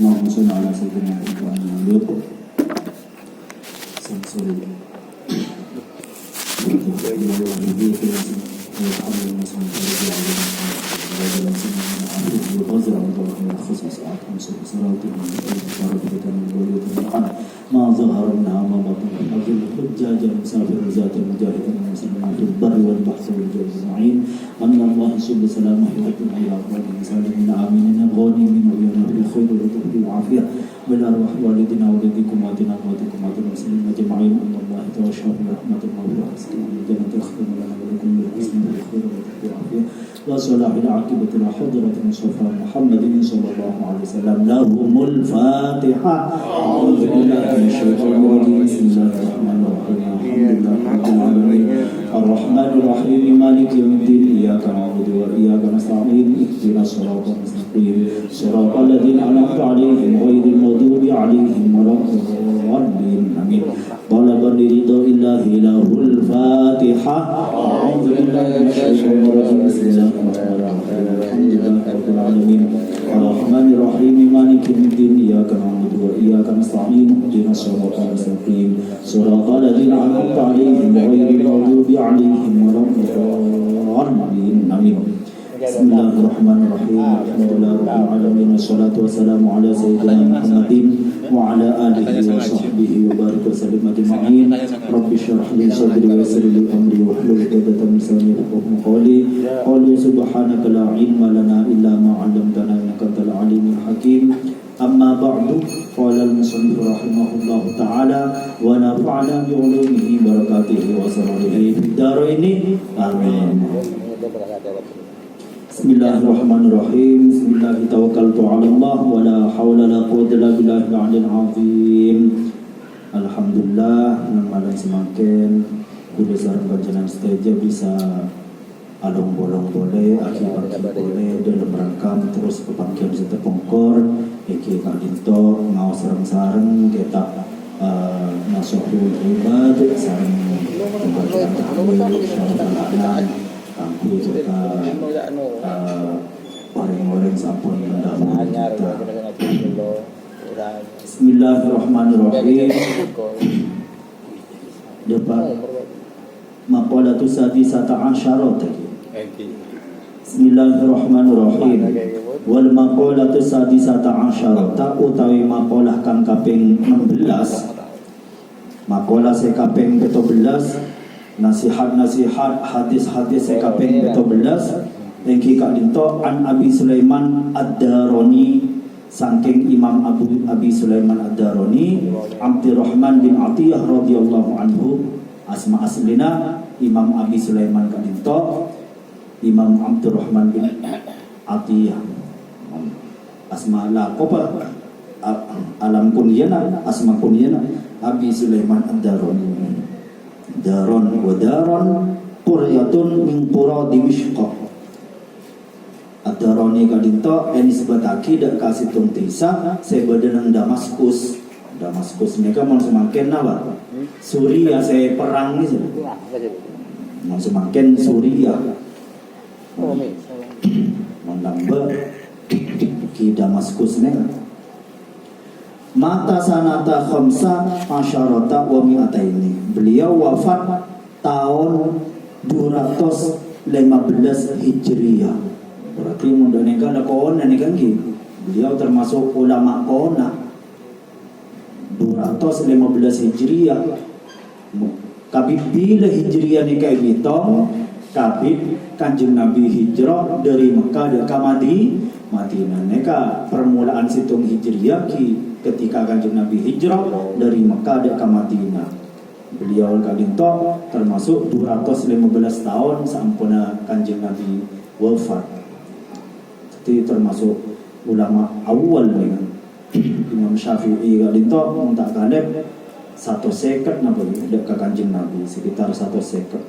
اللهم صل على سيدنا محمد ما ظهر منها ما بطن الحجر الحجاج المسافر ذات المجاهد المسلمين في البر والبحر والجو اجمعين ان الله سبحانه وسلامه ويحبنا الى افضل المسلمين امين الغانمين ويوم الخير والتوفيق والعافيه بالارواح والدنا والديكم واتنا واتكم واتنا المسلمين اجمعين ان الله توشى برحمه المولى وسكن الجنه يختم لنا ولكم بالحسن والخير والتوفيق والعافيه لا صلاح العاقبه الى حضره المصطفى محمد صلى الله عليه وسلم لهم الفاتحه اعوذ بالله من الشيطان الرجيم بسم الله الرحمن الرحيم الحمد لله رب العالمين الرحمن الرحيم مالك يوم الدين اياك نعبد واياك نستعين اهدنا الصراط المستقيم صراط الذين انعمت عليهم غير المغضوب عليهم ولا الضالين امين طلب لرضا الله له الفاتحه اعوذ بالله من الشيطان الرجيم بسم الله الرحمن الرحيم الحمد لله رب العالمين الرحمن الرحيم مالك يوم الدين اياك نعبد واياك نستعين اهدنا الصراط المستقيم صراط الذين انعمت عليهم غير المغضوب عليهم ولا الضالين امين بسم الله الرحمن الرحيم الحمد لله رب العالمين والصلاة والسلام على سيدنا محمد وعلى آله وصحبه وبارك وسلم أجمعين رب اشرح لي صدري ويسر لي أمري واحلل عقدة من لساني يفقهوا قولي قولوا سبحانك لا علم لنا إلا ما علمتنا إنك أنت العليم الحكيم أما بعد قال المصنف رحمه الله تعالى ونفعنا بعلومه بركاته وسرره في الدارين آمين. Bismillahirrahmanirrahim. Bismillah tawakkaltu 'ala Allah wa la haula la quwwata illa billahil 'aliyyil 'azhim. Alhamdulillah malam semakin kudu sareng panjenengan seteja bisa along bolong boleh akibat boleh dalam rangka terus kebangkitan serta pengkor iki kadinto mau sareng-sareng kita nasuhul ibad sareng pembagian syaratan kanggo kita orang-orang sampun mendahului kita. Bismillahirrahmanirrahim. Dapat maqalatu sadisata asyara tadi. Bismillahirrahmanirrahim. Wal maqalatu sadisata asyara ta utawi maqalah kang kaping 16. Maqalah se kaping 17. Nasihat-nasihat hadis-hadis sekaping 17 engki kak dinto an Abi Sulaiman Ad-Darani saking Imam Abi Sulaiman Ad-Darani Abdurrahman bin Atiyah radhiyallahu anhu asma aslina Imam Abi Sulaiman kadinto Imam Abdurrahman bin Atiyah asma la kopa alam kunyana asma kunyana Abi Sulaiman ad-Darani daron wa daron quryatun min qura Dimishq ad-Darani kadinto enis bataki dak kasih tung tisa sebadan Damaskus mereka mau semakin apa Suria saya perang ni mau semakin Suria menambah ki Damaskus ni mata sanata khamsa asyarata wa mi'ataini beliau wafat tahun 215 Hijriah berarti muda neka ada kona ni kan beliau termasuk ulama kona 215 Hijriah kabit bila Hijriah ni kayak gitu kabit Kanjeng Nabi hijrah dari Mekah ke Madinah. Neka permulaan situng Hijriah ketika Kanjeng Nabi hijrah dari Mekah ke Madinah. Beliau kadinto termasuk 215 tahun sampuna Kanjeng Nabi wafat. Jadi termasuk ulama awal ni kan. Imam Syafi'i kadinto tak kadep 1 sekad napa dekat Kanjeng Nabi sekitar 1 sekad.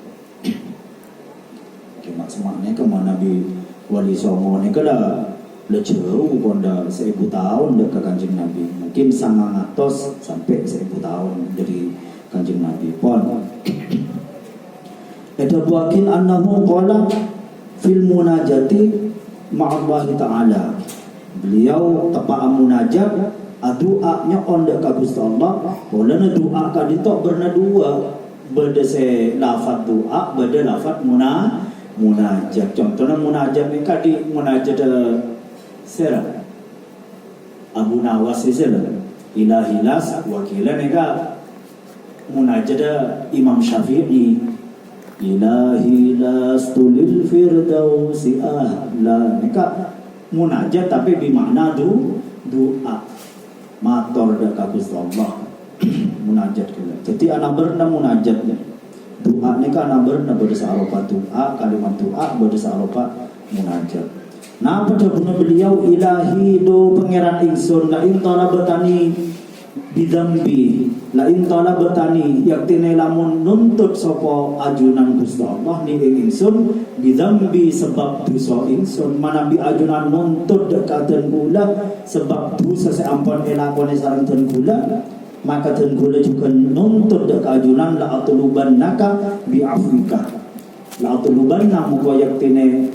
Mak semaknya ke Nabi Wali Songo ni kala jauh konda 1000 tahun dekat Kanjeng Nabi mungkin 900 sampai 1000 tahun dari Kanjeng Nabi pon ada wakil annahu qala fil munajati ma'allah ta'ala beliau tepa munajat doanya onda ka Gusti Allah boleh doa ka ditok berna dua beda se lafaz doa beda lafaz munajat. Contohnya munajat ni kadi munajat sera Abu Nawas sera ilahilas wakilan ni ka munajat Imam Syafi'i ilahilas tulil firdausi ahla ni ka munajat tapi bermakna doa mator dekat Gusti Allah munajat kala. Jadi anak berna munajat ni doa ni kan anak berdesa aropa doa kalimat doa berdesa aropa munajat. Nah pada guna beliau ilahi do pangeran ingsun la intala betani bidambi la intala betani yaktine lamun nuntut sapa ajunan Gusti Allah ni ingsun bidambi sebab dosa ingsun manabi ajunan nuntut dekaten kula sebab dosa seampun elakone sareng ten kula maka dan gula juga nuntut dek ajunan la atuluban naka bi Afrika la atuluban namu koyak tine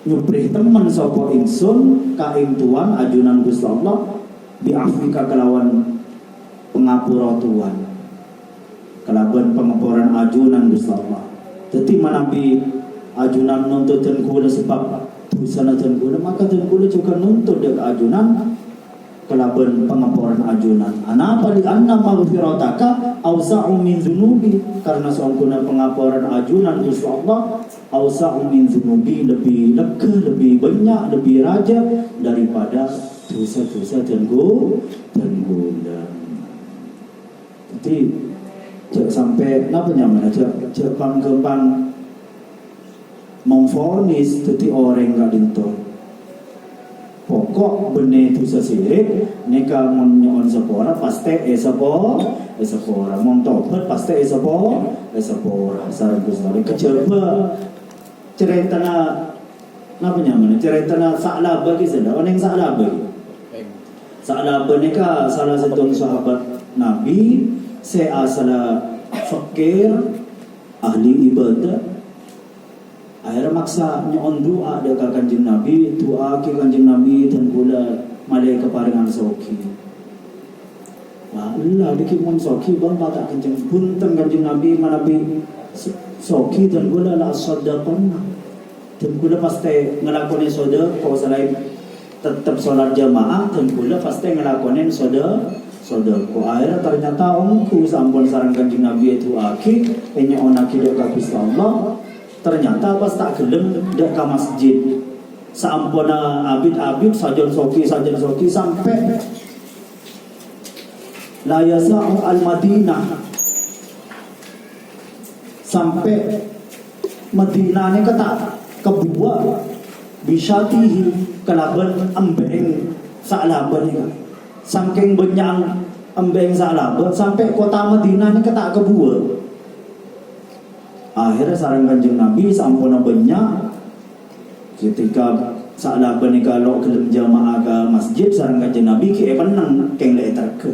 nyuprih temen sapa ingsun ka ing tuan ajunan Gusti Allah bi Afrika kelawan pengapura tuan kelawan pengapuran ajunan Gusti Allah dadi manabi ajunan nuntut dan gula sebab dosa dan gula maka dan gula juga nuntut dek ajunan kelaban pengapuran ajunan anapa li anna maghfirataka awsa'u min dzunubi karena sangkuna pengapuran ajunan Gusti Allah awsa'u min dzunubi lebih lega lebih banyak lebih raja daripada dosa-dosa dan gula. Jadi jangan sampai apa namanya jangan gampang memfonis jadi orang enggak dinto pokok benih dosa sirik nika menyon sepora pasti sepora montobat pasti sepora sareng Gusti kecewa cerita apa namanya cerita Sa'labah kisah orang yang Sa'labah nika salah satu sahabat Nabi seasal fakir ahli ibadah akhirnya maksa nyon doa dekat Kanjeng Nabi doa ke Kanjeng Nabi dan kula malai keparingan soki wah Allah dikit mun soki bang tak Kanjeng punten Kanjeng Nabi manabi soki dan kula la sadaqan dan kula pasti ngelakoni sedekah selain tetap sholat jamaah dan kula pasti ngelakoni sedekah akhirnya ternyata ongku sampun sareng Kanjeng Nabi itu aki nyon aki dekat Gusti Allah ternyata pas tak gelem dak ke masjid sampuna abid sajen soki sampai la yasa'u al-Madinah sampai Madinah ni kata kebuat bisyatihi kalaban ambeng sa'laban ni saking banyak ambeng sa'laban sampai kota Madinah ni kata kebuat. Akhirnya sarang Kanjeng Nabi sampuna banyak ketika sa'laban ni kalau kelem jamaah ke masjid sarang Kanjeng Nabi ke penang keng le terke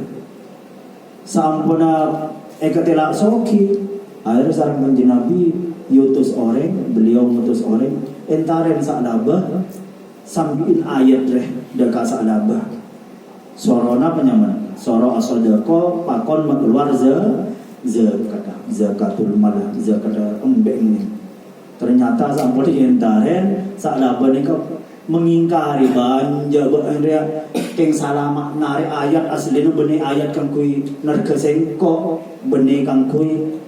sampuna ketelak soki. Akhirnya sarang Kanjeng Nabi yutus orang, beliau ngutus orang entaren sa'labah sambiin ayat reh dekat sa'labah sorona penyaman soro asodako pakon keluar zakatul malah zakat embeng ni. Ternyata sampun entaren sa'labah ni mengingkari banja beandria keng salah makna ayat asli nu benih ayat kang kui nerga sengkok benih kang kui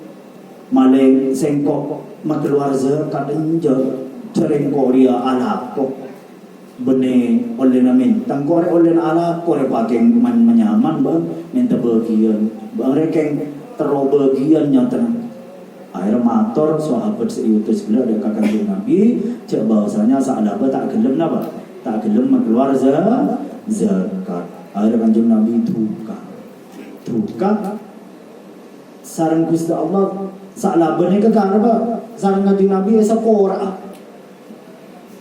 maleng sengkok makeluar zakat enje cereng korea alakok bene oleh namin tangkore oleh alakok repakeng man menyaman bang minta bagian bang rekeng tero bagian yang tenang. Akhirnya matur sahabat seutus beliau ada Kanjeng Nabi cek bahwasanya sa'labah tak gelem napa tak gelem makeluar zakat. Akhirnya Kanjeng Nabi duka sareng Gusti Allah sa'labah ni kekar apa sareng Kanjeng Nabi sepora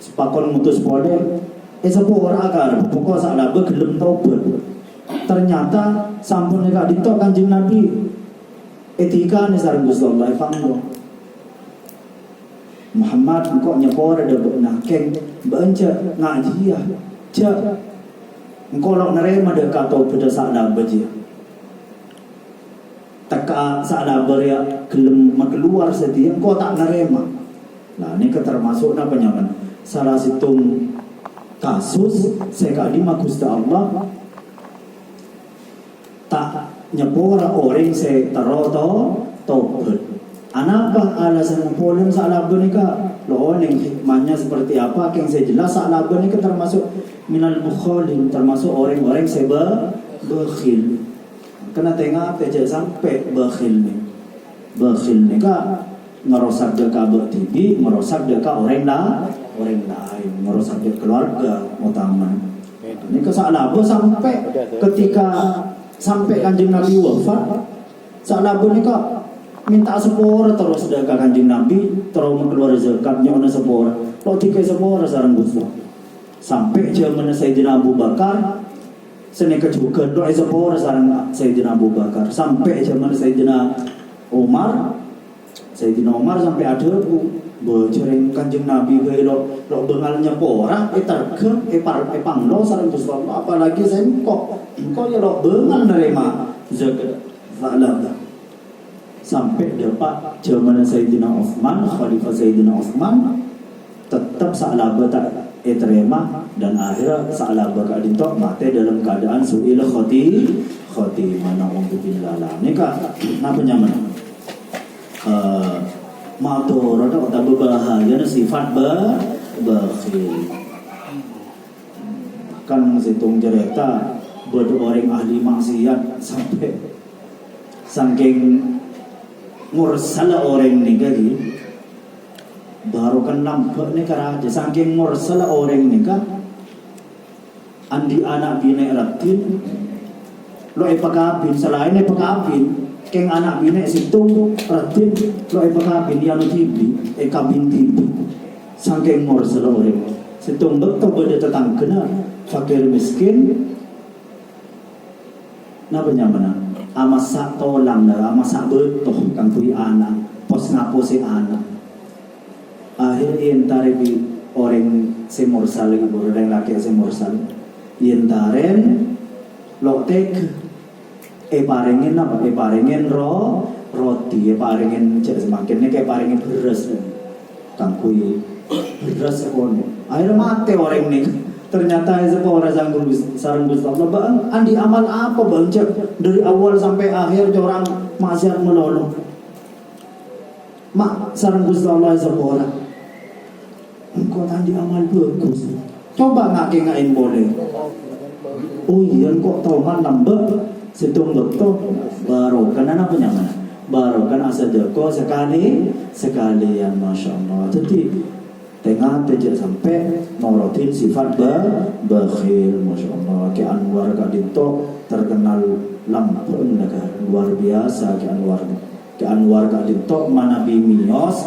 sepakon mutus pole sepora kan pokok sa'labah gelem tobat. Ternyata sampun nek ditok Kanjeng Nabi etika ni sareng Gusti Allah fanglo Muhammad engkau nyepora ada benak keng beunca ngaji ya cek engkau lok nerema dekat tau pada sa'labah je teka sa'labah ya gelem keluar sedih engkau tak nerema. Nah ini termasuk apa nyaman salah situng kasus sekali Gusti Allah tak nyepora orang se taroto tobat. Anapa alasan polen sa'labah ni ka? Loon yang hikmahnya seperti apa? Yang saya jelas sa'labah ni ka termasuk minal mukhalin, termasuk orang-orang seba bakhil. Kena tengok aja sampai bakhil ni. Bakhil ni ka ngerosak deka bertibi, ngerosak deka orang lain, ngerosak deka keluarga utama. Ini ka sa'labah sampai ketika sampai Kanjeng Nabi wafat sa'labah ni ka minta sepora terus dekat Kanjeng Nabi terus keluar zakatnya ona sepora lo tiga sepora sareng Gusti sampai zaman Sayyidina Abu Bakar seneka juga doa sepora sareng Sayyidina Abu Bakar sampai zaman Sayyidina Umar sampai ada bercereng Kanjeng Nabi lo bengalnya pora terke panglo sareng Gusti apalagi saya engkau ya lo bengal nerima zakat sa'labah sampai dapat zaman Sayyidina Utsman Khalifah Sayyidina Utsman tetap sa'labah tak terima dan akhirnya sa'labah ka ditok mati dalam keadaan su'il khotimah na'udzubillah. Ini kak napa nyaman matur atau tak berbahaya sifat bakhil kan mesitung cerita buat orang ahli maksiat sampai saking mursal orang ni kali baru kan nampak ni karaja saking mursal orang ni kan andi anak bini ratin lo ipakabin selain ipakabin keng anak bini situ ratin lo ipakabin yang tibi kabin tibi saking mursal orang situng betul pada tetangga fakir miskin napa nyamana amasak tolang dah, amasak betul kang kui anak, pos ngapo si anak. Akhirnya entare bi orang semorsal lagi orang laki semorsal. Entaren lotek parengin apa? Parengin roti, parengin cek semakin ni kayak parengin beras kang kui beras kon. Akhirnya mati orang ni. Ternyata sepora sanggung sareng Gusti Allah bang andi amal apa bang cek dari awal sampai akhir orang maksiat melulu mak sareng Gusti Allah sepora engkau andi amal bagus coba ngain boleh oh iya kok tau man nambah situng betul baru karena apa nyaman baru kan sedekah sekalian, Masya Allah. Jadi tengah tidak sampai norotin sifat bakhil, Masya Allah. Ke Anwar Kadinto terkenal lampung luar biasa. Ke Anwar Kadinto manabi mios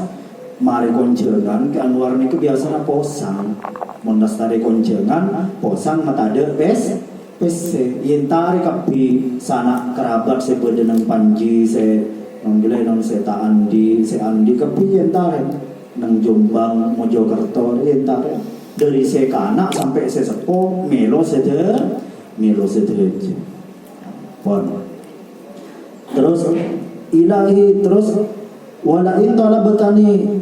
mari konjengan. Ke Anwar ini biasanya posang mondas tadi konjengan posang mata ada PC yentari kapi sana kerabat sebedenang panji se nonggilai non se ta andi kapi yentari nang Jombang Mojokerto yentari dari se kanak sampai se sepo melo sede pon terus ilahi terus walain talabtani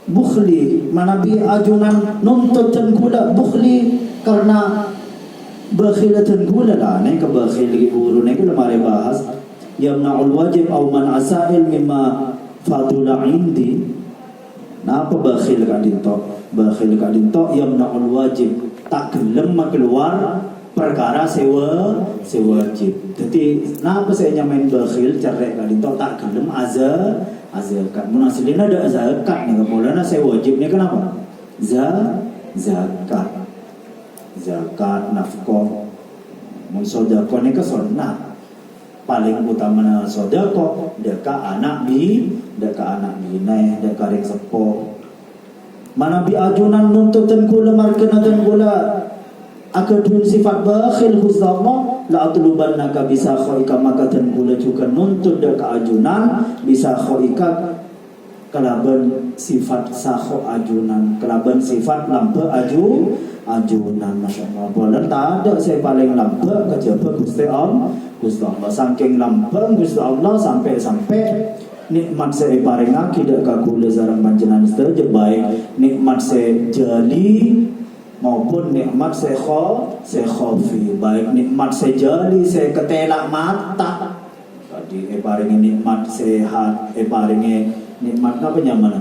bukhli manabi ajunan nuntut dan kula bukhli karena bakhilatan kula lah ne kebakhil guru ne kula mari bahas yamna'ul wajib aw man asail mimma fadula indi napa bakhil kadinto yamna'ul wajib tak gelem keluar perkara sewa wajib. Jadi napa saya nyamain bakhil cerek kadinto tak gelem zakat. Mun aslina ada zakat nih kapolana saya wajib nih kenapa? Zakat nafkah. Mun sedekah nih ke sunnah. Paling utama na sedekah deka anak binai deka rek sepo. Manabi ajunan nuntutan kula markenatan kula akadun sifat bakhil husnallah la atlubannaka bisa khaika makatan kula juga nuntut deka ajunan bisa khaika kalaban sifat sakho ajunan kalaban sifat lampe ajunan masyaallah bolan tak ada saya paling lampe kejaba Gusti Allah saking lampe Gusti Allah sampai nikmat saya parengake dak kagula sareng panjenengan sedaya baik nikmat saya jali maupun nikmat saya khafi baik nikmat saya jali saya ketelak mata tadi paringi nikmat sehat paringi nikmat apa nyamana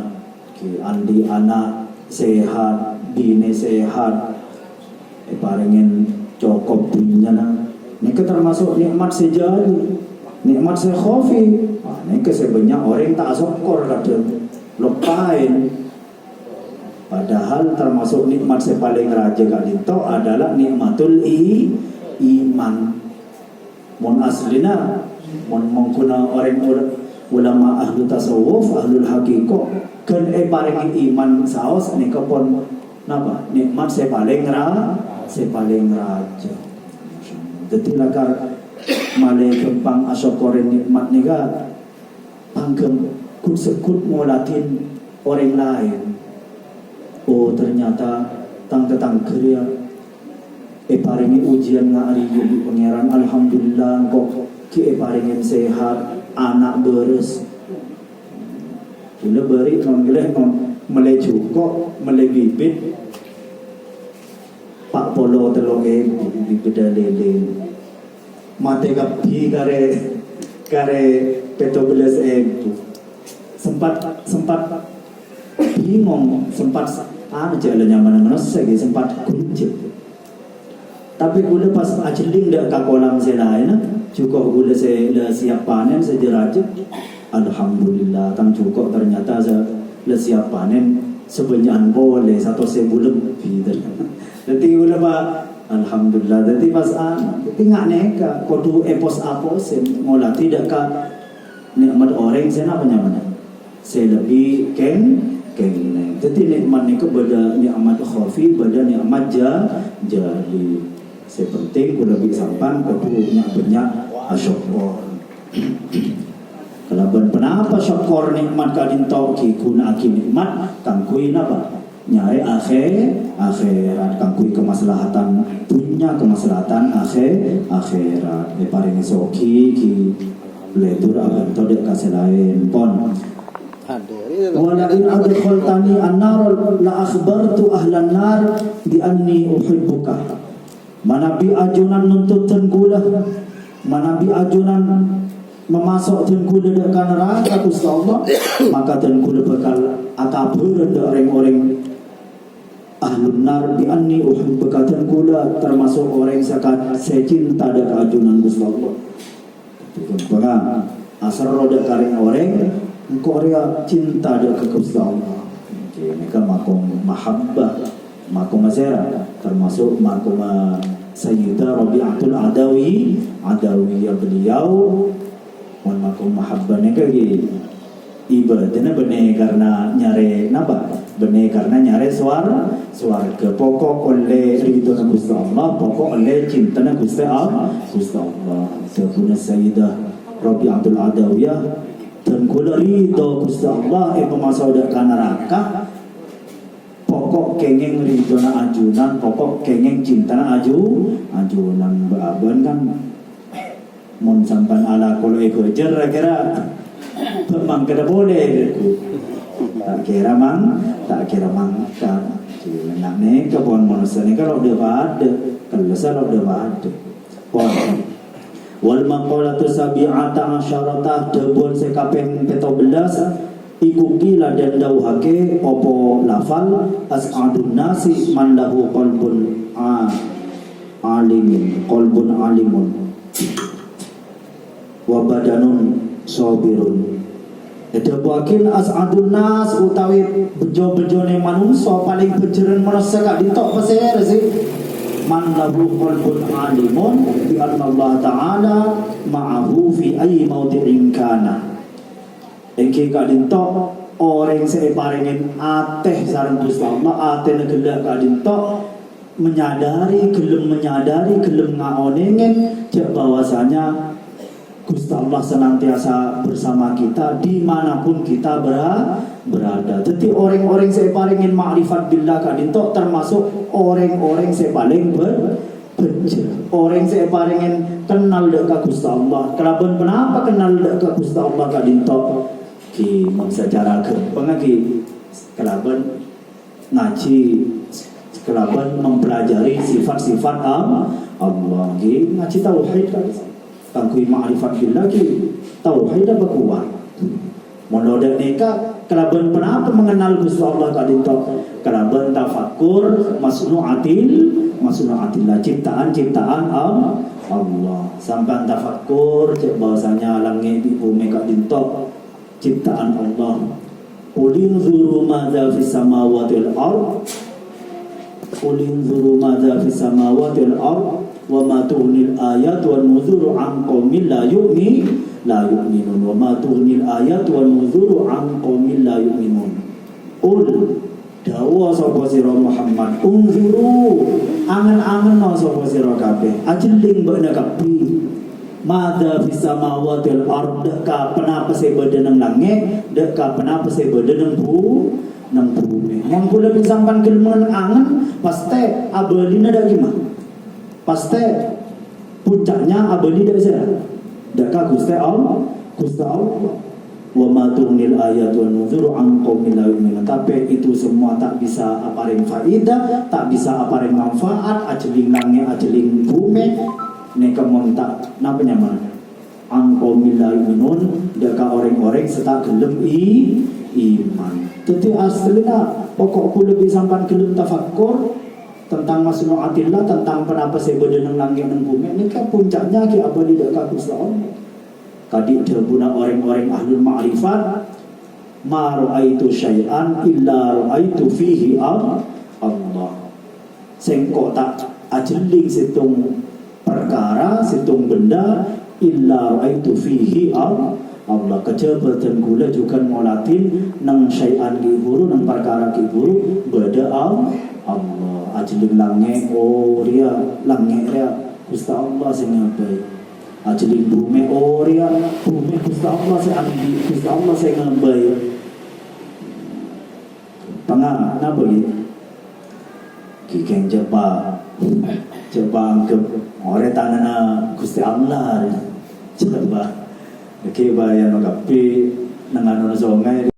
ki andi anak sehat bini sehat paringin cokop dunyana nika termasuk nikmat sejali nikmat saya khafi nika sebanyak orang tak syukur kadang lupain padahal termasuk nikmat saya paling raja kadinto adalah nikmatul iman mun aslina mun mengkuna orang ulama ahlu tasawuf ahlul haqiqah kan paling iman saos nika pun napa nikmat saya paling raja dadi lakar malay kempang asyokorin nikmat nika panggem sekut ngolatin orang lain. Oh ternyata tang kerja paringi ujian ngari ibu pangeran alhamdulillah kok ki paringin sehat anak beres gila beri non gila non mele cuko mele bibit pak polo teloge bibit lele mate kapi kare petobelas sempat bingung sempat jalannya mana-mana saya sempat kunci tapi gula pas ajeling dak ka kolam selain juga gula saya siap panen sejeraja alhamdulillah tang cukup ternyata saya siap panen sebanyak boleh satu sebulan lebih jadi gula pak alhamdulillah jadi pas tinggal neka kodu epos ngolah tidak ka nikmat orang saya apa nyamana saya lebih keng jadi nikmat ni kepada nikmat khafi pada nikmat jali sepenting ku lebih sampan kudu banyak syukur kalaban penapa syukur nikmat kadinto ki kuna aki nikmat kangkui napa nyai akhirat kangkui kemaslahatan punya kemaslahatan akhirat paring soki ki letur aban todek kaselain pon walain adkhaltani an-nar la akhbartu ahlan nar bi anni uhibbuka manabi ajunan nuntutkeun kula manabi ajunan memasukkeun kula ka neraka Gusti Allah maka teu kula bakal akabeureun orang-orang ahlun nar bi anni uhibbuka teu kula termasuk orang sakat saya cinta da ajunan Gusti Allah. asal roda karing orang engkau ria cinta dek ke Gusti Allah. Okey, mereka makom mahabbah, makom mazera, termasuk makom Sayyidah Rabi'atul Adawi ya beliau wan makom mahabbah ni kaki ibadahnya benih karena nyare napa? Benih karena nyare suara pokok oleh ridho Gusti Allah, pokok oleh cinta Gusti Allah. Sebuna Sayyidah Rabi'atul Adawiyah dan kula ridho Gusti Allah pemasauda ka neraka, pokok kengeng ridho na ajunan, pokok kengeng cinta na ajunan baaban kan mun sampan ala kulo ego jer kira memang kada boleh tak kira mang kan nak ne kebon manusia ni kalau dia ada kalau salah dia ada wal maqalatu sabi'ata asyarata debon sekapeng 17 iku kila dan dauhake opo lafal as'adun nasi man lahu qalbun alimun wa badanun sabirun. Ada buakin as'adun nas utawi bejo-bejone manungsa paling bejeren manusia kak ditok peser sih. Man lahu qalbun alimun bi anna Allah Ta'ala ma'ahu fi ayyi mawdi'in kana. Engke kak ditok orang separingin ateh sareng Gusti Allah ateh negela kak ditok menyadari gelem ngaonengen cek bahwasanya Gusti Allah senantiasa bersama kita dimanapun kita berada. Jadi orang-orang saya paling ma'rifat billah kadinto termasuk orang-orang saya paling bejer. Orang saya paling kenal dekat Gusti Allah. Kenapa kenal dekat Gusti Allah kadinto? Ki secara gampang lagi kelaban ngaji, kelaban mempelajari sifat-sifat Allah. Ki ngaji tauhid kan. Tangkui ma'rifat billah ki tauhid apa kuat. Monodak neka kelaban penapa mengenal Gusti Allah kadinto kelaban tafakkur masnu'atillah ciptaan Allah. Sampai tafakkur cek bahwasanya langit di bumi kadinto ciptaan Allah. Qulin zuru madza fis samawati wal ard. Qulin zuru madza fis samawati wal ard. Wa ma tughnil ayat wan nuzuru an qaumin la yu'minun wa ma tughnil ayat wan nuzuru an qaumin la yu'minun. Dawa sapa sira Muhammad unzuru angen-angen no sapa sira kabeh ajeling bana kapi madza fis samawati wal ard ka penapa se bade nang langit dek ka penapa se bade nang bumi mun kula sampan kelmen angen pasti abadina dak gimana. Pasti puncaknya abadi dari sana. Dekat Gusti Allah. Wa ma tughnil ayatu wan nuzuru an qaumin la yu'minun. Tapi itu semua tak bisa apareng faedah, tak bisa apareng manfaat, ajeling langit, ajeling bumi. Neka montak napa nyaman. An qaumin la yu'minun, dekat orang-orang serta gelem iman. Jadi aslinya pokok kula lebih sampan gelem tafakkur tentang masnu'atillah, tentang penapa saya berdenang langit dan bumi. Ini kan puncaknya ki abadi dekat Gusti Allah. Kadi debuna orang-orang ahlul ma'rifat ma ra'aitu syai'an illa ra'aitu fihi Allah. Sengkok tak ajeling situng perkara, situng benda illa ra'aitu fihi Allah. Kejabatan gula juga molatin nang syai'an ki buru nang perkara ki buru beda Allah. Ajeling langit ria langit ria Gusti Allah sing ngabai. Ajeling bumi ria bumi Gusti Allah sing andi Gusti Allah sing ngabai. Tengah napa iki? Ki coba anggap ore tanana Gusti Allah. Coba iki bayan kapi nang anu songai